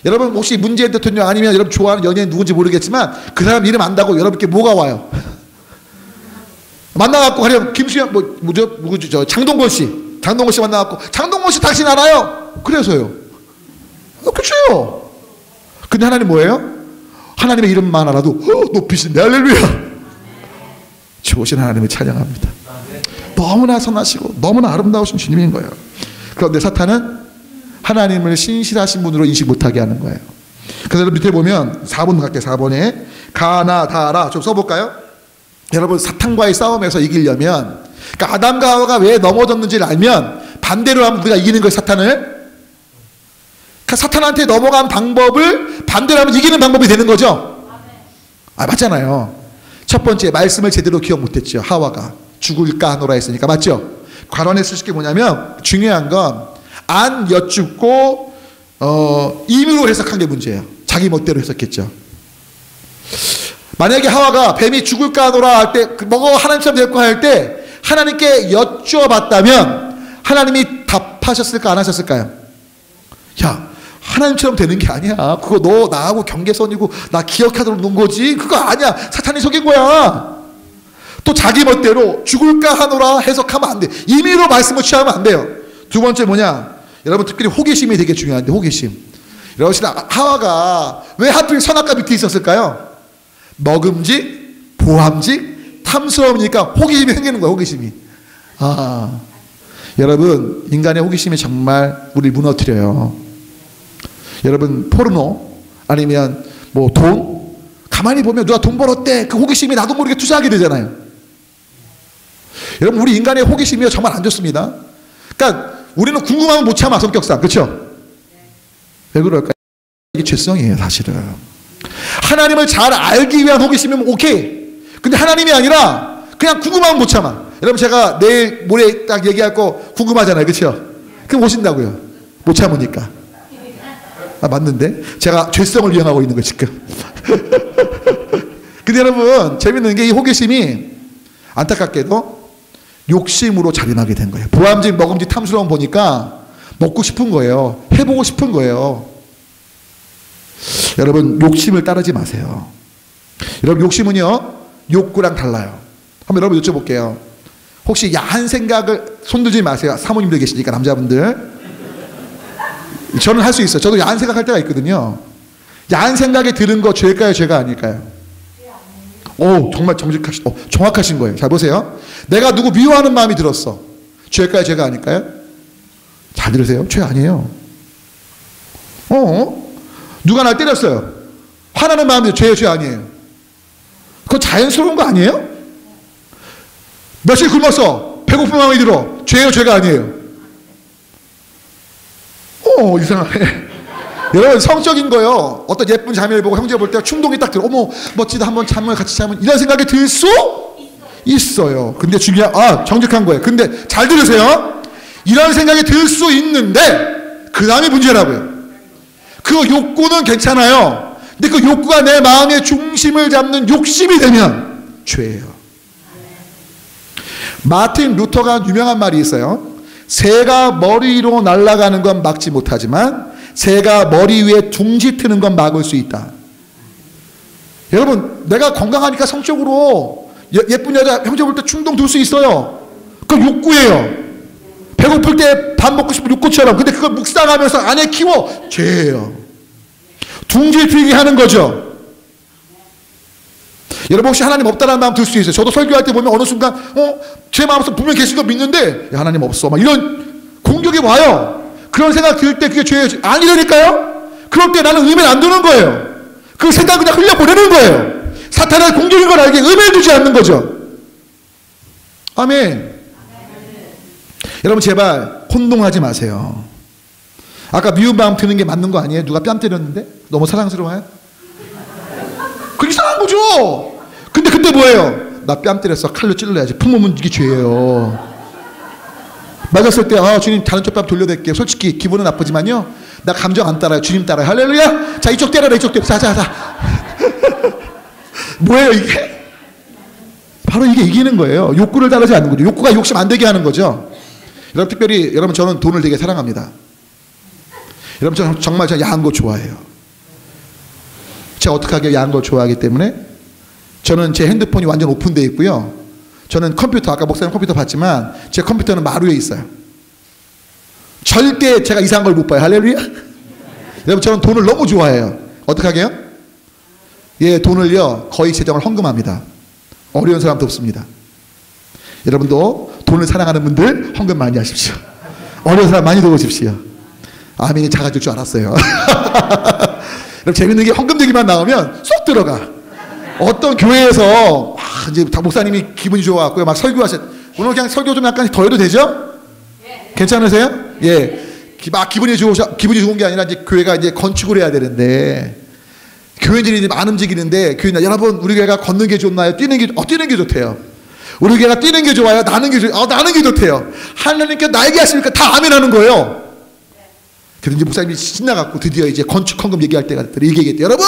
여러분 혹시 문재인 대통령 아니면 여러분 좋아하는 연예인 누군지 모르겠지만 그 사람 이름 안다고 여러분께 뭐가 와요? 만나갖고 가령 김수현 누구죠? 장동건 씨 만나갖고 장동건 씨 당신 알아요? 그래서요. 그렇죠. 근데 하나님 뭐예요? 하나님의 이름만 알아도 높이신데 할렐루야. 좋으신 하나님을 찬양합니다. 너무나 선하시고 너무나 아름다우신 주님인 거예요. 그런데 사탄은 하나님을 신실하신 분으로 인식 못하게 하는 거예요. 그래서 밑에 보면 4번 갈게요. 4번에 가나 다라 좀 써볼까요? 여러분 사탄과의 싸움에서 이기려면 그러니까 아담과 하와가 왜 넘어졌는지를 알면 반대로 하면 우리가 이기는 거예요. 사탄을. 그러니까 사탄한테 넘어간 방법을 반대로 하면 이기는 방법이 되는 거죠. 맞잖아요. 첫 번째 말씀을 제대로 기억 못했죠. 하와가 죽을까 하노라 했으니까. 맞죠? 관원했을 게 뭐냐면 중요한 건 안 여쭙고 임의로 해석한 게 문제예요. 자기 멋대로 해석했죠. 만약에 하와가 뱀이 죽을까 하노라 할 때 먹어 하나님처럼 될 거 할 때 하나님께 여쭈어봤다면 하나님이 답하셨을까 안 하셨을까요? 야 하나님처럼 되는 게 아니야. 그거 너 나하고 경계선이고 나 기억하도록 놓은 거지. 그거 아니야. 사탄이 속인 거야. 또 자기 멋대로 죽을까 하노라 해석하면 안 돼. 임의로 말씀을 취하면 안 돼요. 두 번째 뭐냐? 여러분 특별히 호기심이 되게 중요한데 호기심. 여러분 하와가 왜 하필 선악과 밑에 있었을까요? 먹음직, 보암직, 탐스러우니까 호기심이 생기는 거예요. 호기심이. 여러분 인간의 호기심이 정말 우리를 무너뜨려요. 여러분 포르노 아니면 뭐 돈 가만히 보면 누가 돈 벌었대 그 호기심이 나도 모르게 투자하게 되잖아요. 여러분 우리 인간의 호기심이 정말 안 좋습니다. 그러니까 우리는 궁금하면 못 참아 성격상. 그렇죠? 왜 그럴까요? 이게 죄성이에요 사실은. 하나님을 잘 알기 위한 호기심이면 오케이. 근데 하나님이 아니라 그냥 궁금하면 못 참아. 여러분 제가 내일 모레 딱 얘기할 거 궁금하잖아요. 그렇죠? 그럼 오신다고요. 못 참으니까. 맞는데? 제가 죄성을 이용하고 있는 거예요 지금. 근데 여러분 재밌는 게 이 호기심이 안타깝게도 욕심으로 자림하게 된 거예요. 보암직 먹음직 탐스러움 보니까 먹고 싶은 거예요. 해보고 싶은 거예요. 여러분 욕심을 따르지 마세요. 여러분 욕심은요 욕구랑 달라요. 한번 여러분 여쭤볼게요. 혹시 야한 생각을 손들지 마세요. 사모님들 계시니까 남자분들. 저는 할 수 있어요. 저도 야한 생각할 때가 있거든요. 야한 생각에 들은 거 죄일까요, 죄가 아닐까요? 오, 정말 정확하신 거예요. 잘 보세요. 내가 누구 미워하는 마음이 들었어. 죄일까요, 죄가 아닐까요? 잘 들으세요. 죄 아니에요. 누가 날 때렸어요. 화나는 마음이 죄예요, 죄 아니에요? 그거 자연스러운 거 아니에요? 며칠 굶었어. 배고픈 마음이 들어. 죄예요, 죄가 아니에요? 이상하네. 여러분, 성적인 거요. 어떤 예쁜 자매를 보고 형제 볼 때 충동이 딱 들어. 어머, 멋지다. 한번 잠을 같이 자면 이런 생각이 들 수 있어요. 근데 정직한 거예요. 근데 잘 들으세요. 이런 생각이 들 수 있는데 그 다음이 문제라고요. 그 욕구는 괜찮아요. 근데 그 욕구가 내 마음의 중심을 잡는 욕심이 되면 죄예요. 마틴 루터가 유명한 말이 있어요. 새가 머리 위로 날아가는 건 막지 못하지만 새가 머리 위에 둥지 트는 건 막을 수 있다. 여러분, 내가 건강하니까 성적으로 예쁜 여자 형제 볼 때 충동 들 수 있어요. 그건 욕구예요. 배고플 때 밥 먹고 싶은 욕구처럼. 근데 그걸 묵상하면서 안에 키워. 죄예요. 둥지 트게 하는 거죠. 여러분, 혹시 하나님 없다는 마음 들 수 있어요. 저도 설교할 때 보면 어느 순간 제 마음속에 분명 계신 거 믿는데 하나님 없어 막 이런 공격이 와요. 그런 생각 들 때 그게 죄예요? 아니라니까요. 그럴 때 나는 의미를 안 두는 거예요. 그 생각 그냥 흘려보내는 거예요. 사탄의 공격인 걸 알게 의미를 두지 않는 거죠. 아멘. 여러분, 제발 혼동하지 마세요. 아까 미운 마음 드는 게 맞는 거 아니에요? 누가 뺨 때렸는데? 너무 사랑스러워요? 그게 이상한 거죠. 근데 그때 뭐예요? 나 뺨 때렸어. 칼로 찔러야지. 품으면 이게 죄예요. 맞았을 때 주님 다른 쪽 뺨 돌려댈게요. 솔직히 기분은 나쁘지만요, 나 감정 안 따라요. 주님 따라요. 할렐루야. 자, 이쪽 때려라. 이쪽 때려. 자. 뭐예요 이게? 바로 이게 이기는 거예요. 욕구를 따르지 않는 거죠. 욕구가 욕심 안 되게 하는 거죠. 여러분, 특별히 여러분, 저는 돈을 되게 사랑합니다. 여러분, 저는 정말 야한 거 좋아해요. 제가 어떻게 하게 야한 걸 좋아하기 때문에 저는 제 핸드폰이 완전 오픈되어 있고요. 저는 컴퓨터, 아까 목사님 컴퓨터 봤지만 제 컴퓨터는 마루에 있어요. 절대 제가 이상한 걸 못 봐요. 할렐루야. 여러분, 저는 돈을 너무 좋아해요. 어떻게 하게요? 돈을요 거의 재정을 헌금합니다. 어려운 사람도 없습니다. 여러분도 돈을 사랑하는 분들 헌금 많이 하십시오. 어려운 사람 많이 도우십시오. 아멘이 작아질 줄 알았어요. 여러분, 재밌는 게 헌금 얘기만 나오면 쏙 들어가. 어떤 교회에서 이제 목사님이 기분이 좋아갖고요, 막 설교하셨. 오늘 그냥 설교 좀 약간 더 해도 되죠? 괜찮으세요? 막 기분이 좋은 게 아니라 이제 교회가 이제 건축을 해야 되는데 교회들이 안 움직이는데 교회는 여러분, 우리 교회가 걷는 게 좋나요? 뛰는 게 좋대요. 우리 교회가 뛰는 게 좋아요? 나는 게 좋아요? 나는 게 좋대요. 하나님께 나에게 하시니까 다 아멘하는 거예요. 그래서 이제 목사님이 신나갖고 드디어 이제 건축 헌금 얘기할 때가 됐더니 이게 얘기했대요. 여러분,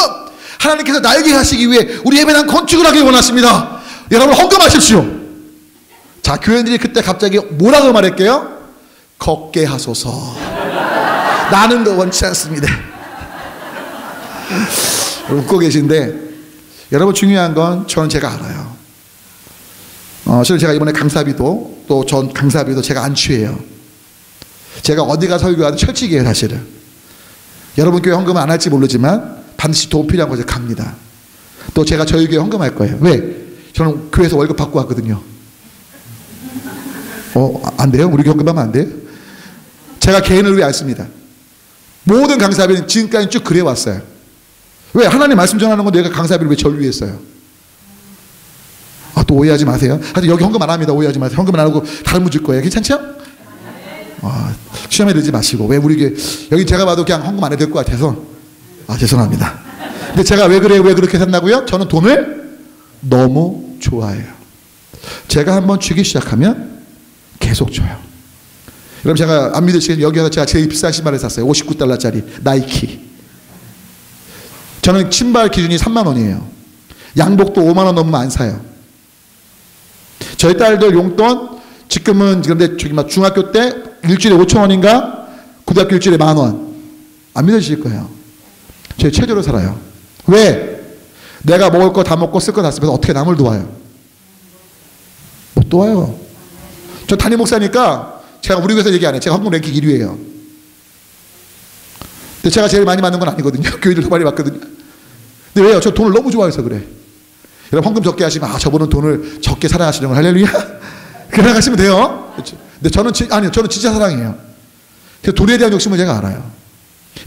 하나님께서 나에게 하시기 위해 우리 예배당 건축을 하길 원하십니다. 여러분, 헌금하십시오. 자, 교회들이 그때 갑자기 뭐라고 말할게요? 걷게 하소서. 나는 더 원치 않습니다. 웃고 계신데, 여러분, 중요한 건 저는 제가 알아요. 실은 제가 이번에 강사비도 또 전 강사비도 제가 안 취해요. 제가 어디 가서 설교하든 철칙이에요, 사실은. 여러분 교회 헌금은 안 할지 모르지만 반드시 도움 필요한 곳에 갑니다. 또 제가 저희 교회 헌금할 거예요. 왜? 저는 교회에서 월급 받고 왔거든요. 안 돼요? 우리 교회 헌금하면 안 돼요? 제가 개인을 위해 안 씁니다. 모든 강사비는 지금까지 쭉 그래 왔어요. 왜? 하나님 말씀 전하는 건 내가 강사비를 왜 저를 위해 써요? 또 오해하지 마세요. 하여튼 여기 헌금 안 합니다. 오해하지 마세요. 헌금 안 하고 다른 분 줄 거예요. 괜찮죠? 시험에 들지 마시고. 왜 우리 여기 제가 봐도 그냥 헌금 안 해도 될 것 같아서 죄송합니다. 근데 제가 왜 그렇게 산다고요? 저는 돈을 너무 좋아해요. 제가 한번 주기 시작하면 계속 줘요. 여러분, 제가 안 믿으시겠지만 여기 와서 제가 제일 비싼 신발을 샀어요. $59짜리 나이키. 저는 신발 기준이 3만 원이에요. 양복도 5만 원 넘으면 안 사요. 저희 딸들 용돈 지금은 근데 저기 막 중학교 때 일주일에 5천 원인가, 고등학교 일주일에 10,000원. 안 믿으실 거예요. 제 최저로 살아요. 왜? 내가 먹을 거 다 먹고 쓸 거 다 쓰면서 어떻게 남을 도와요? 못 도와요. 저 담임 목사니까 제가 우리 교회에서 얘기 안 해요. 제가 헌금 랭킹 1위예요. 근데 제가 제일 많이 맞는 건 아니거든요. 교회들도 많이 맞거든요. 근데 왜요? 저 돈을 너무 좋아해서 그래. 여러분 헌금 적게 하시면 저분은 돈을 적게 사랑하시는 걸 할렐루야. 그렇게 생각하시면 돼요. 근데 저는 저는 진짜 사랑해요. 그래서 돈에 대한 욕심을 제가 알아요.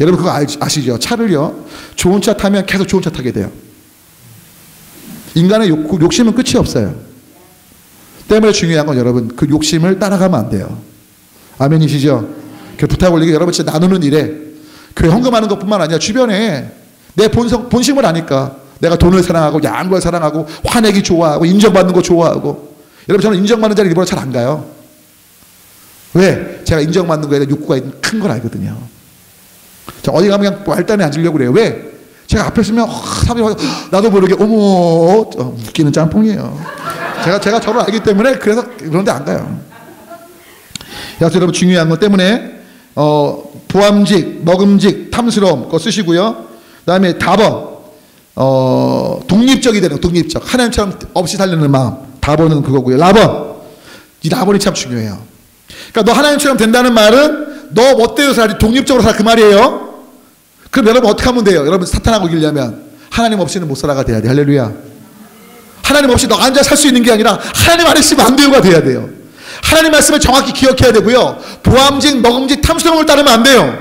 여러분 그거 아시죠? 차를요 좋은 차 타면 계속 좋은 차 타게 돼요. 인간의 욕심은 끝이 없어요. 때문에 중요한 건 여러분 그 욕심을 따라가면 안 돼요. 아멘이시죠? 그 부탁 올리기 여러분 진짜 나누는 일에 교회 헌금하는 것뿐만 아니라 주변에 내 본심을 아니까 내가 돈을 사랑하고 야한 걸 사랑하고 화내기 좋아하고 인정받는 거 좋아하고 여러분 저는 인정받는 자리 일부러 잘 안 가요. 왜? 제가 인정받는 거에 대한 욕구가 큰 걸 알거든요. 저 어디 가면 그냥 말단에 앉으려고 그래요. 왜? 제가 앞에 서면 사람이 나도 모르게 어머 웃기는 짬뽕이에요. 제가 저를 알기 때문에 그래서 그런데 안 가요. 그래서 여러분 중요한 것 때문에 보암직, 먹음직, 탐스러움 그거 쓰시고요. 그 다음에 다번 독립적이 되는 독립적 하나님처럼 없이 살려는 마음 다번은 그거고요. 라번 이 라번이 참 중요해요. 그러니까 너 하나님처럼 된다는 말은 너 멋대로 살지 독립적으로 살아 그 말이에요. 그럼 여러분 어떻게 하면 돼요? 여러분 사탄하고 이기려면 하나님 없이는 못 살아가 돼야 돼. 할렐루야. 하나님 없이 너 앉아 살 수 있는 게 아니라 하나님 안에 있으면 안 되고가 돼야 돼요. 하나님 말씀을 정확히 기억해야 되고요. 보암직, 먹음직, 탐스러움을 따르면 안 돼요.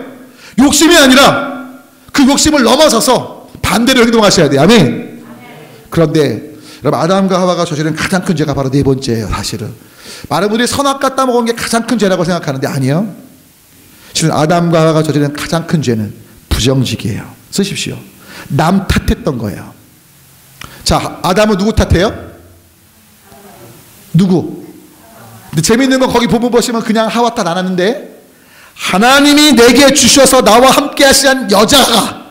욕심이 아니라 그 욕심을 넘어서서 반대로 행동하셔야 돼요. 아멘. 그런데 여러분 아담과 하와가 저지른 가장 큰 죄가 바로 네 번째예요. 사실은 많은 분들이 선악과 따먹은 게 가장 큰 죄라고 생각하는데 아니요. 실은 아담과 하와가 저지른 가장 큰 죄는 부정직이에요. 쓰십시오. 남 탓했던 거예요. 자, 아담은 누구 탓해요? 누구? 근데 재밌는 건 거기 부분 보시면 그냥 하와 탓 안 하는데 하나님이 내게 주셔서 나와 함께 하시는 여자가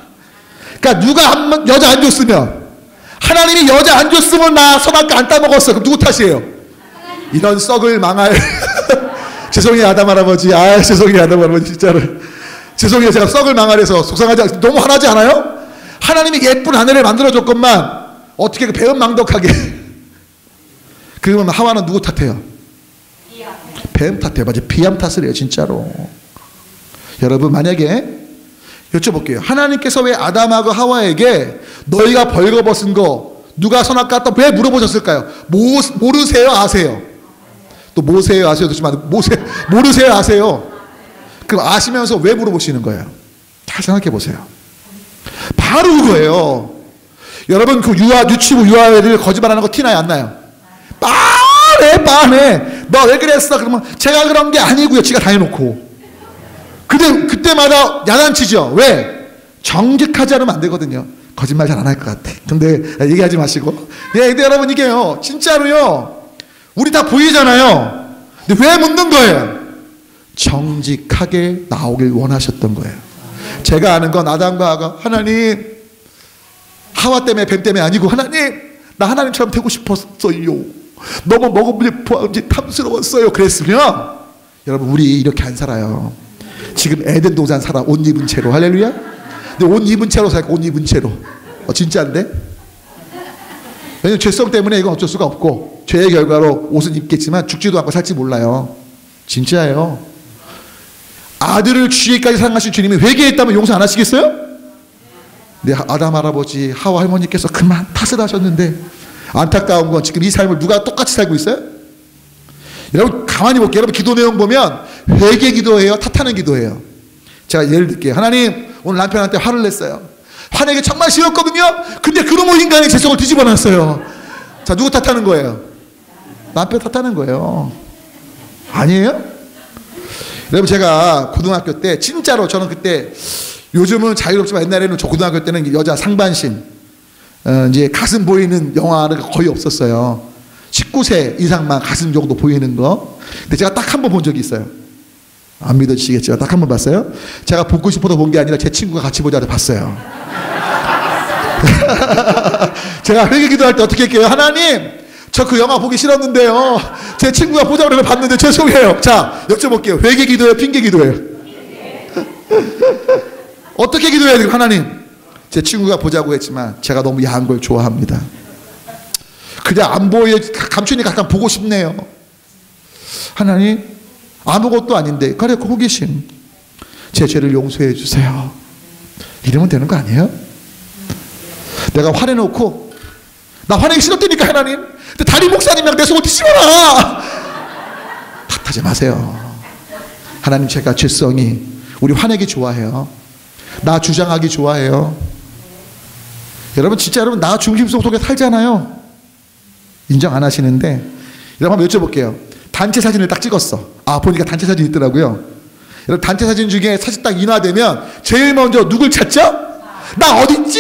그러니까 누가 여자 안 줬으면 하나님이 여자 안 줬으면 나 선악과 안 따먹었어. 그럼 누구 탓이에요? 이런 썩을 망할 죄송해요 아담 할아버지. 죄송해요 아담 할아버지 진짜로 죄송해요. 제가 썩을 망할해서 속상하지 너무 화나지 않아요? 하나님이 예쁜 아내를 만들어줬건만 어떻게 그 배은망덕하게 그러면 하와는 누구 탓해요? 뱀 탓해요. 맞아요. 비암 탓을 해요 진짜로. 여러분 만약에 여쭤볼게요. 하나님께서 왜 아담하고 하와에게 너희가 벌거벗은 거 누가 선악과 또 왜 물어보셨을까요? 모르세요 아세요? 또 모세요 아세요? 모르세요 아세요? 그럼 아시면서 왜 물어보시는 거예요? 잘 생각해 보세요. 바로 그거예요. 여러분 그 유치부 유아애들 거짓말하는 거 티나요 안 나요? 뻔해. 너 왜 그랬어? 그러면 제가 그런 게 아니고요. 지가 다 해놓고. 그때마다 야단치죠. 왜? 정직하지 않으면 안 되거든요. 거짓말 잘 안 할 것 같아. 근데 얘기하지 마시고. 근데 여러분 이게요. 진짜로요. 우리 다 보이잖아요. 근데 왜 묻는 거예요? 정직하게 나오길 원하셨던 거예요. 제가 아는 건 아담과 하와가 하나님 하와 때문에 뱀 때문에 아니고 하나님 나 하나님처럼 되고 싶었어요. 너무 먹음직 탐스러웠어요. 그랬으면 여러분 우리 이렇게 안 살아요. 지금 에덴 동산 살아 옷 입은 채로. 할렐루야. 근데 옷 입은 채로 살고 옷 입은 채로 진짜인데? 왜냐면 죄성 때문에 이건 어쩔 수가 없고 죄의 결과로 옷은 입겠지만 죽지도 않고 살지 몰라요. 진짜예요. 아들을 쥐에까지 사랑하신 주님이 회개했다면 용서 안 하시겠어요? 네, 아담 할아버지 하와 할머니께서 그만 탓을 하셨는데 안타까운 건 지금 이 삶을 누가 똑같이 살고 있어요? 여러분 가만히 볼게요. 여러분 기도 내용 보면 회개 기도해요? 탓하는 기도해요? 제가 예를 들게요. 하나님 오늘 남편한테 화를 냈어요. 화내기 정말 싫었거든요. 근데 그놈의 인간이 제 속을 뒤집어 놨어요. 자 누구 탓하는 거예요? 남편 탓하는 거예요. 아니에요? 여러분 제가 고등학교 때 진짜로 저는 그때 요즘은 자유롭지만 옛날에는 저 고등학교 때는 여자 상반신 이제 가슴 보이는 영화는 거의 없었어요. 19세 이상만 가슴 정도 보이는 거. 근데 제가 딱 한 번 본 적이 있어요. 안 믿어지시겠지만 딱 한 번 봤어요. 제가 보고 싶어서 본 게 아니라 제 친구가 같이 보자고 봤어요. 제가 회개 기도할 때 어떻게 할게요? 하나님 저 그 영화 보기 싫었는데요. 제 친구가 보자고 그러면 봤는데 죄송해요. 자 여쭤볼게요. 회개 기도예요? 핑계 기도예요? 어떻게 기도해야 돼요? 하나님 제 친구가 보자고 했지만 제가 너무 야한 걸 좋아합니다. 그냥 안 보여 감추니까 약간 보고 싶네요. 하나님 아무것도 아닌데 그래 호기심 제 죄를 용서해 주세요. 이러면 되는 거 아니에요? 내가 화내놓고 나 화내기 싫었다니까 하나님. 근데 담임 목사님이랑 내 속을 뒤집어라. 탓하지 마세요. 하나님, 제가 죄성이, 우리 화내기 좋아해요. 나 주장하기 좋아해요. 여러분 진짜 여러분 나 중심성 속에 살잖아요. 인정 안 하시는데 여러분 한번 여쭤볼게요. 단체 사진을 딱 찍었어. 아, 보니까 단체 사진이 있더라고요. 여러분 단체 사진 중에 사진 딱 인화되면 제일 먼저 누굴 찾죠? 나 어딨지?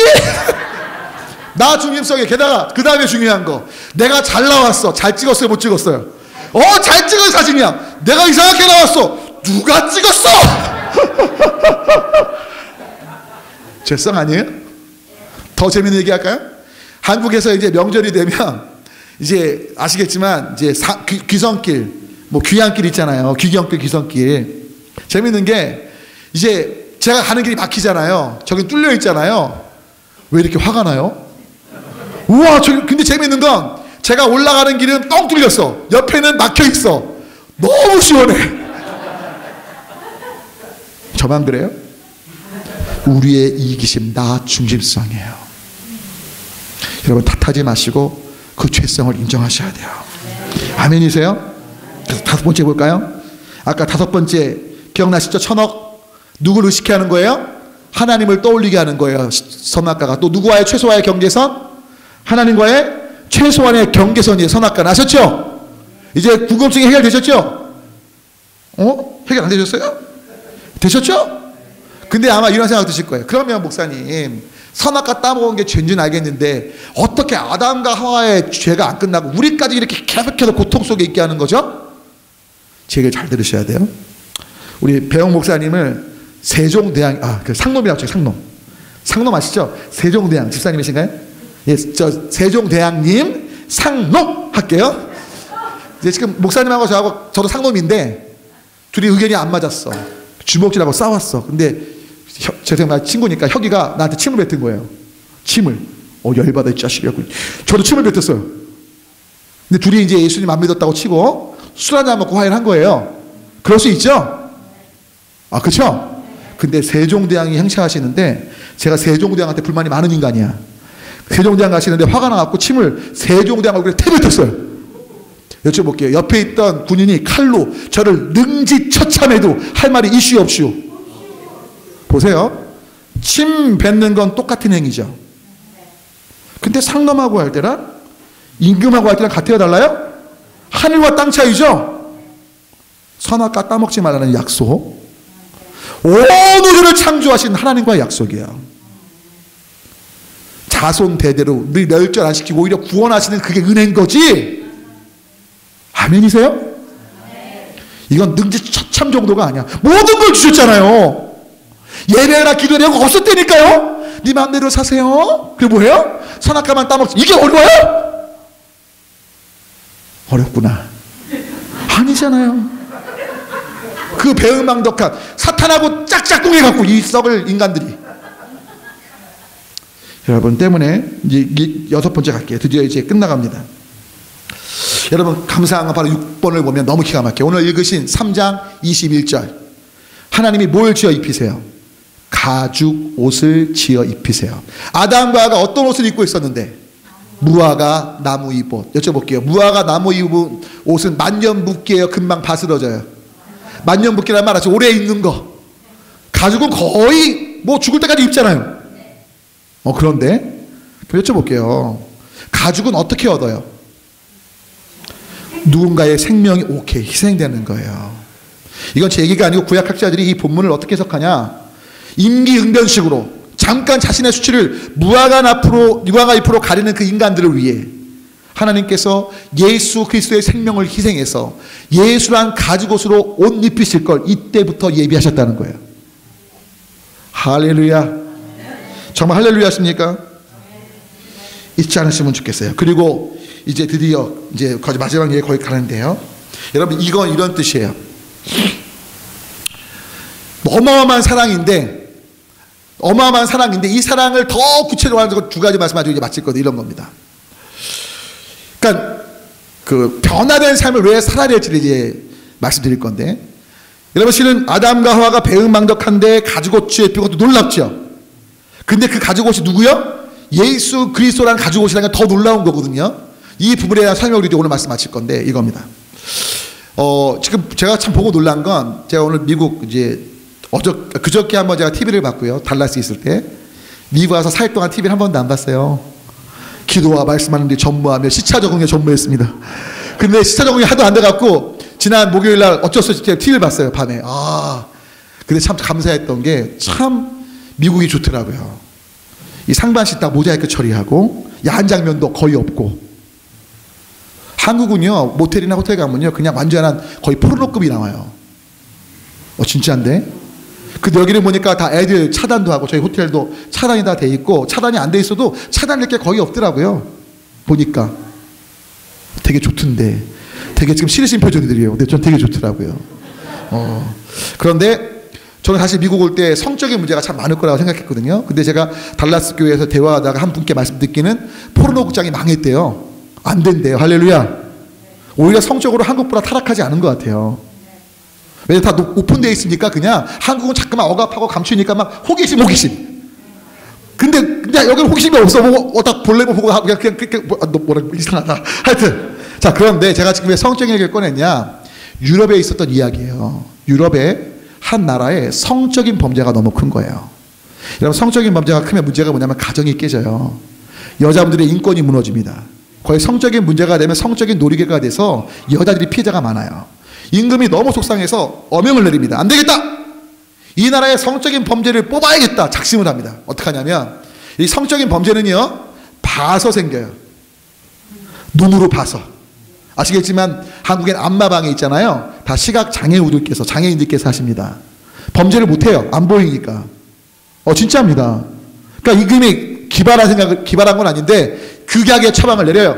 나 중심성에. 게다가 그 다음에 중요한 거, 내가 잘 나왔어, 잘 찍었어요, 못 찍었어요? 잘 찍은 사진이야. 내가 이상하게 나왔어, 누가 찍었어? 죄성 아니에요? 더 재밌는 얘기 할까요? 한국에서 이제 명절이 되면 이제 아시겠지만 이제 귀성길, 뭐 귀향길 있잖아요. 귀경길, 귀성길. 재밌는 게 이제 제가 가는 길이 막히잖아요. 저기 뚫려 있잖아요. 왜 이렇게 화가 나요? 우와, 근데 재밌는 건 제가 올라가는 길은 뻥 뚫렸어. 옆에는 막혀 있어. 너무 시원해. 저만 그래요? 우리의 이기심, 나 중심성이에요. 여러분 탓하지 마시고 그 죄성을 인정하셔야 돼요. 아멘이세요? 그래서 5번째 볼까요? 아까 5번째 기억나시죠? 천억. 누구를 의식해 하는 거예요? 하나님을 떠올리게 하는 거예요. 선악과가. 또 누구와의 최소와의 경계선? 하나님과의 최소한의 경계선이에요. 선악과는. 아셨죠? 이제 궁금증이 해결되셨죠? 해결 안 되셨어요? 되셨죠? 근데 아마 이런 생각 드실 거예요. 그러면 목사님, 선악과 따먹은 게 죄인 줄 알겠는데 어떻게 아담과 하와의 죄가 안 끝나고 우리까지 이렇게 계속해서 고통 속에 있게 하는 거죠? 제 얘기를 잘 들으셔야 돼요. 우리 배영 목사님을 세종대왕, 그 상놈이라고 쳐요. 상놈 아시죠? 세종대왕 집사님이신가요? 예, 저 세종대왕님 상놈 할게요. 이제 지금 목사님하고 저도 상놈인데 둘이 의견이 안 맞았어. 주먹질하고 싸웠어. 근데 제 생각 친구니까 혁이가 나한테 침을 뱉은 거예요. 침을. 열받아 이 자식이라고. 저도 침을 뱉었어요. 근데 둘이 이제 예수님 안 믿었다고 치고 술 한잔 먹고 화해를 한 거예요. 그럴 수 있죠? 그렇죠? 근데 세종대왕이 행차하시는데 제가 세종대왕한테 불만이 많은 인간이야. 세종대왕 가시는데 화가 나갖고 침을 세종대왕 얼굴에 태뱉었어요. 여쭤볼게요. 옆에 있던 군인이 칼로 저를 능지처참해도 할 말이 이슈 없슈? 보세요. 침 뱉는 건 똑같은 행위죠. 근데 상놈하고 할 때랑 임금하고 할 때랑 같아야 달라요? 하늘과 땅 차이죠? 선악과 따먹지 말라는 약속. 온 우주를 창조하신 하나님과의 약속이에요. 자손 대대로 늘 멸절 안 시키고 오히려 구원하시는 그게 은혜인 거지. 아멘이세요? 이건 능지처참 정도가 아니야. 모든 걸 주셨잖아요. 예배나 기도나 이런 거 없었다니까요. 네 마음대로 사세요. 그게 뭐예요? 선악과만 따먹지. 이게 어려워요? 어렵구나. 아니잖아요. 그 배은망덕한 사탄하고 짝짝꿍해 갖고 이 썩을 인간들이. 여러분 때문에 이제 6번째 갈게요. 드디어 이제 끝나갑니다. 여러분 감사한 건 바로 6번을 보면 너무 기가 막혀요. 오늘 읽으신 3장 21절. 하나님이 뭘 지어 입히세요? 가죽 옷을 지어 입히세요. 아담과 하와가 어떤 옷을 입고 있었는데? 무화과 나무 입옷. 여쭤볼게요. 무화과 나무 입은 옷은 만년붓기예요? 금방 바스러져요? 만년붓기란 말 아시죠? 오래 입는 거. 가죽은 거의 뭐 죽을 때까지 입잖아요. 그런데 여쭤볼게요. 가죽은 어떻게 얻어요? 누군가의 생명이 희생되는 거예요. 이건 제 얘기가 아니고 구약학자들이 이 본문을 어떻게 해석하냐? 임기응변식으로 잠깐 자신의 수치를 무화과 잎으로 가리는 그 인간들을 위해 하나님께서 예수 그리스도의 생명을 희생해서 예수란 가죽옷으로 옷 입히실 걸 이때부터 예비하셨다는 거예요. 할렐루야. 정말 할렐루야 하십니까? 잊지 않으시면 좋겠어요. 그리고 이제 드디어 이제 마지막 얘기 거의 가는데요. 여러분 이건 이런 뜻이에요. 어마어마한 사랑인데 이 사랑을 더 구체적으로 하는 건 2가지 말씀하시고 이제 마칠 거다 이런 겁니다. 그러니까 그 변화된 삶을 왜 살아야 될지를 이제 말씀드릴 건데, 여러분 실은 아담과 하와가 배은망덕한데 가죽옷 입히고 놀랍죠. 근데 그 가죽옷이 누구요? 예수 그리스도라는 가죽옷이라는 게 더 놀라운 거거든요. 이 부분에 대한 설명을 이제 오늘 말씀 마칠 건데 이겁니다. 지금 제가 참 보고 놀란 건, 제가 오늘 미국 이제 그저께 한번 제가 TV를 봤고요. 달라스에 있을 때. 미국 와서 4일 동안 TV를 한 번도 안 봤어요. 기도와 말씀하는 데 전무하며 시차 적응에 전무했습니다. 근데 시차 적응이 하도 안 돼갖고 지난 목요일 날 어쩔 수 없이 TV를 봤어요, 밤에. 근데 참 감사했던 게 참 미국이 좋더라고요. 이 상반신 딱 모자이크 처리하고 야한 장면도 거의 없고. 한국은요, 모텔이나 호텔 가면요, 그냥 완전한 거의 포르노급이 나와요. 진짜인데? 근데 여기는 보니까 다 애들 차단도 하고, 저희 호텔도 차단이 다 돼 있고, 차단이 안 돼 있어도 차단할 게 거의 없더라고요. 보니까. 되게 좋던데. 되게 지금 싫으신 표정들이에요. 근데 전 되게 좋더라고요. 그런데 저는 사실 미국 올 때 성적인 문제가 참 많을 거라고 생각했거든요. 근데 제가 달라스 교회에서 대화하다가 한 분께 말씀 듣기는 포르노 극장이 망했대요. 안 된대요. 할렐루야. 오히려 성적으로 한국보다 타락하지 않은 것 같아요. 왜냐면 다 오픈되어 있으니까 그냥 한국은 자꾸만 억압하고 감추니까 막 호기심. 근데 여기는 호기심이 없어. 딱 볼래면 보고 그냥 뭐라 이상하다. 하여튼. 자, 그런데 제가 지금 왜 성적인 얘기를 꺼냈냐. 유럽에 있었던 이야기예요. 유럽에 한 나라에 성적인 범죄가 너무 큰 거예요. 여러분, 성적인 범죄가 크면 문제가 뭐냐면 가정이 깨져요. 여자분들의 인권이 무너집니다. 거의 성적인 문제가 되면 성적인 놀이개가 돼서 여자들이 피해자가 많아요. 임금이 너무 속상해서 어명을 내립니다. 안 되겠다! 이 나라의 성적인 범죄를 뽑아야겠다! 작심을 합니다. 어떻게 하냐면, 이 성적인 범죄는요, 봐서 생겨요. 눈으로 봐서. 아시겠지만 한국엔 안마방에 있잖아요. 다 장애인들께서 하십니다. 범죄를 못해요. 안 보이니까. 진짜입니다. 그러니까 임금이 기발한 건 아닌데 극약의 처방을 내려요.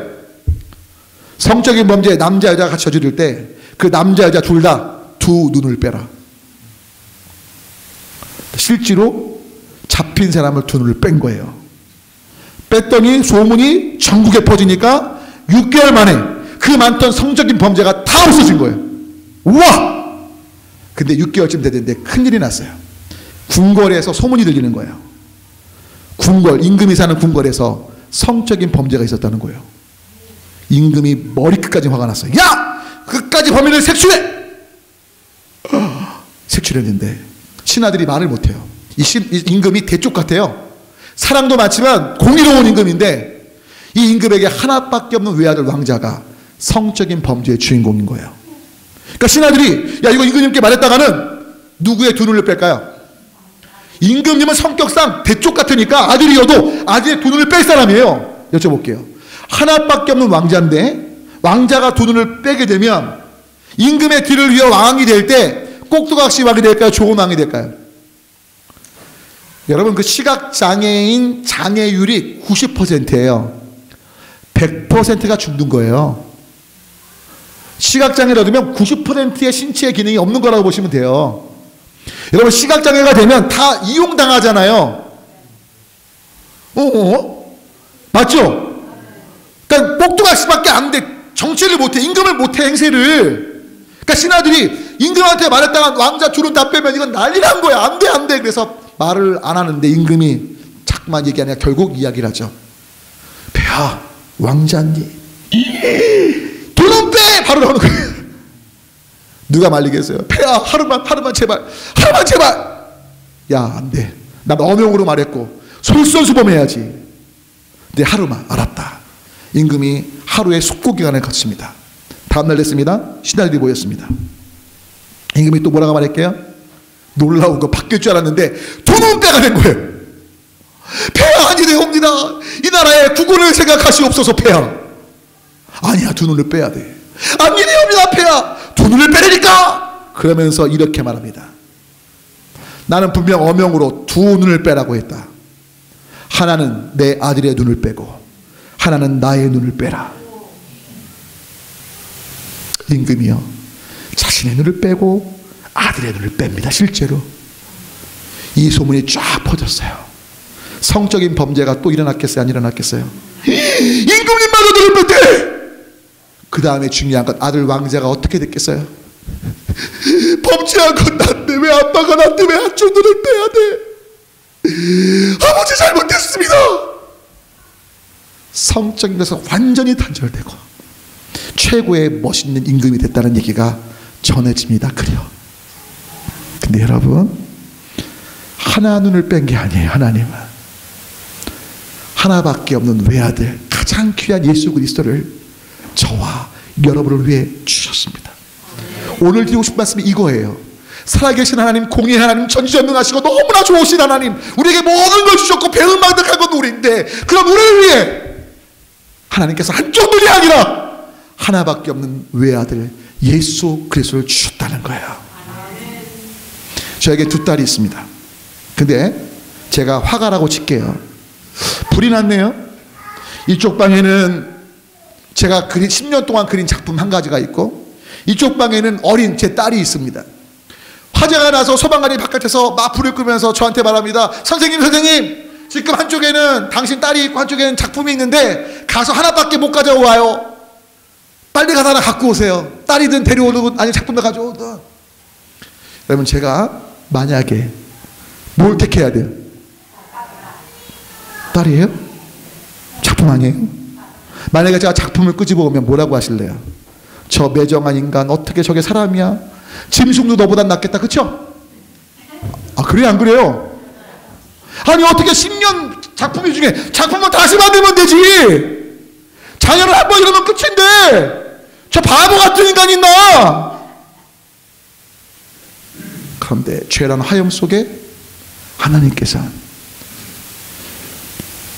성적인 범죄 남자 여자가 같이 저지를 때 그 남자 여자 둘 다 두 눈을 빼라. 실제로 잡힌 사람을 두 눈을 뺀 거예요. 뺐더니 소문이 전국에 퍼지니까 6개월 만에 그 많던 성적인 범죄가 다 없어진 거예요. 우와! 근데 6개월쯤 되는데 큰일이 났어요. 궁궐에서 소문이 들리는 거예요. 임금이 사는 궁궐에서 성적인 범죄가 있었다는 거예요. 임금이 머리끝까지 화가 났어요. 야! 끝까지 범인을 색출해! 색출했는데 신하들이 말을 못해요. 이 임금이 대쪽 같아요. 사랑도 많지만 공의로운 임금인데 이 임금에게 하나밖에 없는 외아들 왕자가 성적인 범죄의 주인공인 거예요. 그러니까 신하들이 야, 이거 임금님께 말했다가는 누구의 두 눈을 뺄까요? 임금님은 성격상 대쪽 같으니까 아들이어도 아들의 두 눈을 뺄 사람이에요. 여쭤볼게요. 하나밖에 없는 왕자인데 왕자가 두 눈을 빼게 되면 임금의 뒤를 위해 왕이 될 때 꼭두각시 왕이 될까요? 좋은 왕이 될까요? 여러분, 그 시각장애인 장애율이 90%예요. 100%가 죽는 거예요. 시각장애를 얻으면 90%의 신체의 기능이 없는 거라고 보시면 돼요. 여러분, 시각장애가 되면 다 이용당하잖아요. 맞죠? 그러니까 꼭두각시밖에 안 돼. 정치를 못해. 임금을 못해. 행세를. 그러니까 신하들이 임금한테 말했다가 왕자 줄은 다 빼면 이건 난리 난 거야. 안 돼, 안 돼. 그래서 말을 안 하는데 임금이 자꾸만 얘기하냐 결국 이야기를 하죠. 폐하, 왕자님 두 눈 빼! 바로 나오는 거예요. 누가 말리겠어요? 폐하, 하루만 제발, 하루만 제발. 야, 안 돼. 난 어명으로 말했고 솔선수범해야지. 근데 하루만. 알았다. 임금이 하루의 숙고기간을 갖습니다. 다음날 됐습니다. 신하들이 모였습니다. 임금이 또 뭐라고 말할게요? 놀라운 거 바뀔 줄 알았는데 두 눈 빼가 된 거예요. 폐하 아니되옵니다. 이 나라의 국군을 생각하시옵소서. 폐하. 아니야, 두 눈을 빼야 돼. 아니되옵니다. 폐하. 두 눈을 빼라니까. 그러면서 이렇게 말합니다. 나는 분명 어명으로 두 눈을 빼라고 했다. 하나는 내 아들의 눈을 빼고 하나는 나의 눈을 빼라. 임금이요, 자신의 눈을 빼고 아들의 눈을 뺍니다. 실제로 이 소문이 쫙 퍼졌어요. 성적인 범죄가 또 일어났겠어요? 안 일어났겠어요? 임금님마저 눈을 뺐대. 그 다음에 중요한 건 아들 왕자가 어떻게 됐겠어요? 범죄한 건 난데 왜 아빠가 난데 왜 한쪽 눈을 빼야 돼? 아버지 잘못했습니다. 성적인 것은 완전히 단절되고 최고의 멋있는 임금이 됐다는 얘기가 전해집니다. 그래요. 근데 여러분, 하나 눈을 뺀 게 아니에요. 하나님은 하나밖에 없는 외아들, 가장 귀한 예수 그리스도를 저와 여러분을 위해 주셨습니다. 오늘 드리고 싶은 말씀이 이거예요. 살아계신 하나님, 공의 하나님, 전지전능하시고 너무나 좋으신 하나님, 우리에게 모든 걸 주셨고 배은망덕한 건 우리인데, 그럼 우리를 위해 하나님께서 한쪽 눈이 아니라 하나밖에 없는 외아들 예수 그리스도를 주셨다는 거예요. 저에게 두 딸이 있습니다. 근데 제가 화가라고 칠게요. 불이 났네요. 이쪽 방에는 제가 10년 동안 그린 작품 한 가지가 있고, 이쪽 방에는 어린 제 딸이 있습니다. 화재가 나서 소방관이 바깥에서 막 불을 끄면서 저한테 말합니다. 선생님, 지금 한쪽에는 당신 딸이 있고 한쪽에는 작품이 있는데 가서 하나밖에 못 가져와요. 빨리 가서 하나 갖고 오세요. 딸이든 데려오든 아니 작품을 가져오든. 여러분, 제가 만약에 뭘 택해야 돼요? 딸이에요? 작품 아니에요? 만약에 제가 작품을 끄집어 오면 뭐라고 하실래요? 저 매정한 인간, 어떻게 저게 사람이야? 짐승도 너보단 낫겠다, 그쵸? 아, 그래요? 안 그래요? 아니, 어떻게 10년 작품 중에 작품을 다시 만들면 되지? 자녀를 한 번 이러면 끝인데 저 바보 같은 인간이 있나? 그런데 죄란 화염 속에 하나님께서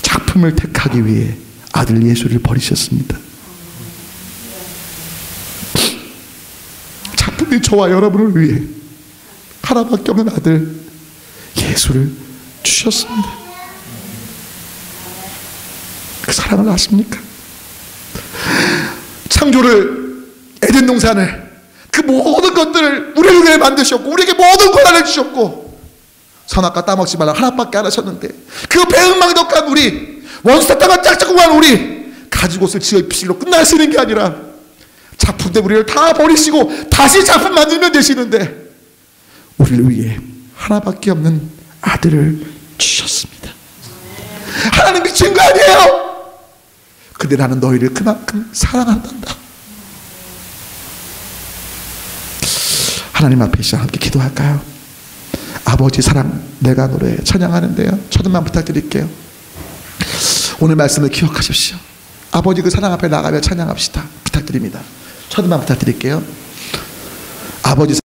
작품을 택하기 위해 아들 예수를 버리셨습니다. 작품이 저와 여러분을 위해 하나밖에 없는 아들 예수를 주셨습니다. 그 사랑을 아십니까? 창조를, 에덴 동산을, 그 모든 것들을 우리를 위해 만드셨고 우리에게 모든 권한을 주셨고 선악과 따먹지 말라 하나밖에 안 하셨는데, 그 배은망덕한 우리, 원수다가 짝짝구한 우리 가죽 옷을 지어 입히실로 끝나시는 게 아니라 작품 때문에 우리를 다 버리시고 다시 작품 만들면 되시는데 우리를 위해 하나밖에 없는 아들을 주셨습니다. 하나님 미친 거 아니에요? 근데 나는 너희를 그만큼 사랑한단다. 하나님 앞에 시작 함께 기도할까요? 아버지 사랑 내가 노래 찬양하는데요, 첫음만 부탁드릴게요. 오늘 말씀을 기억하십시오. 아버지 그 사랑 앞에 나가며 찬양합시다. 부탁드립니다. 첫음만 부탁드릴게요. 아버지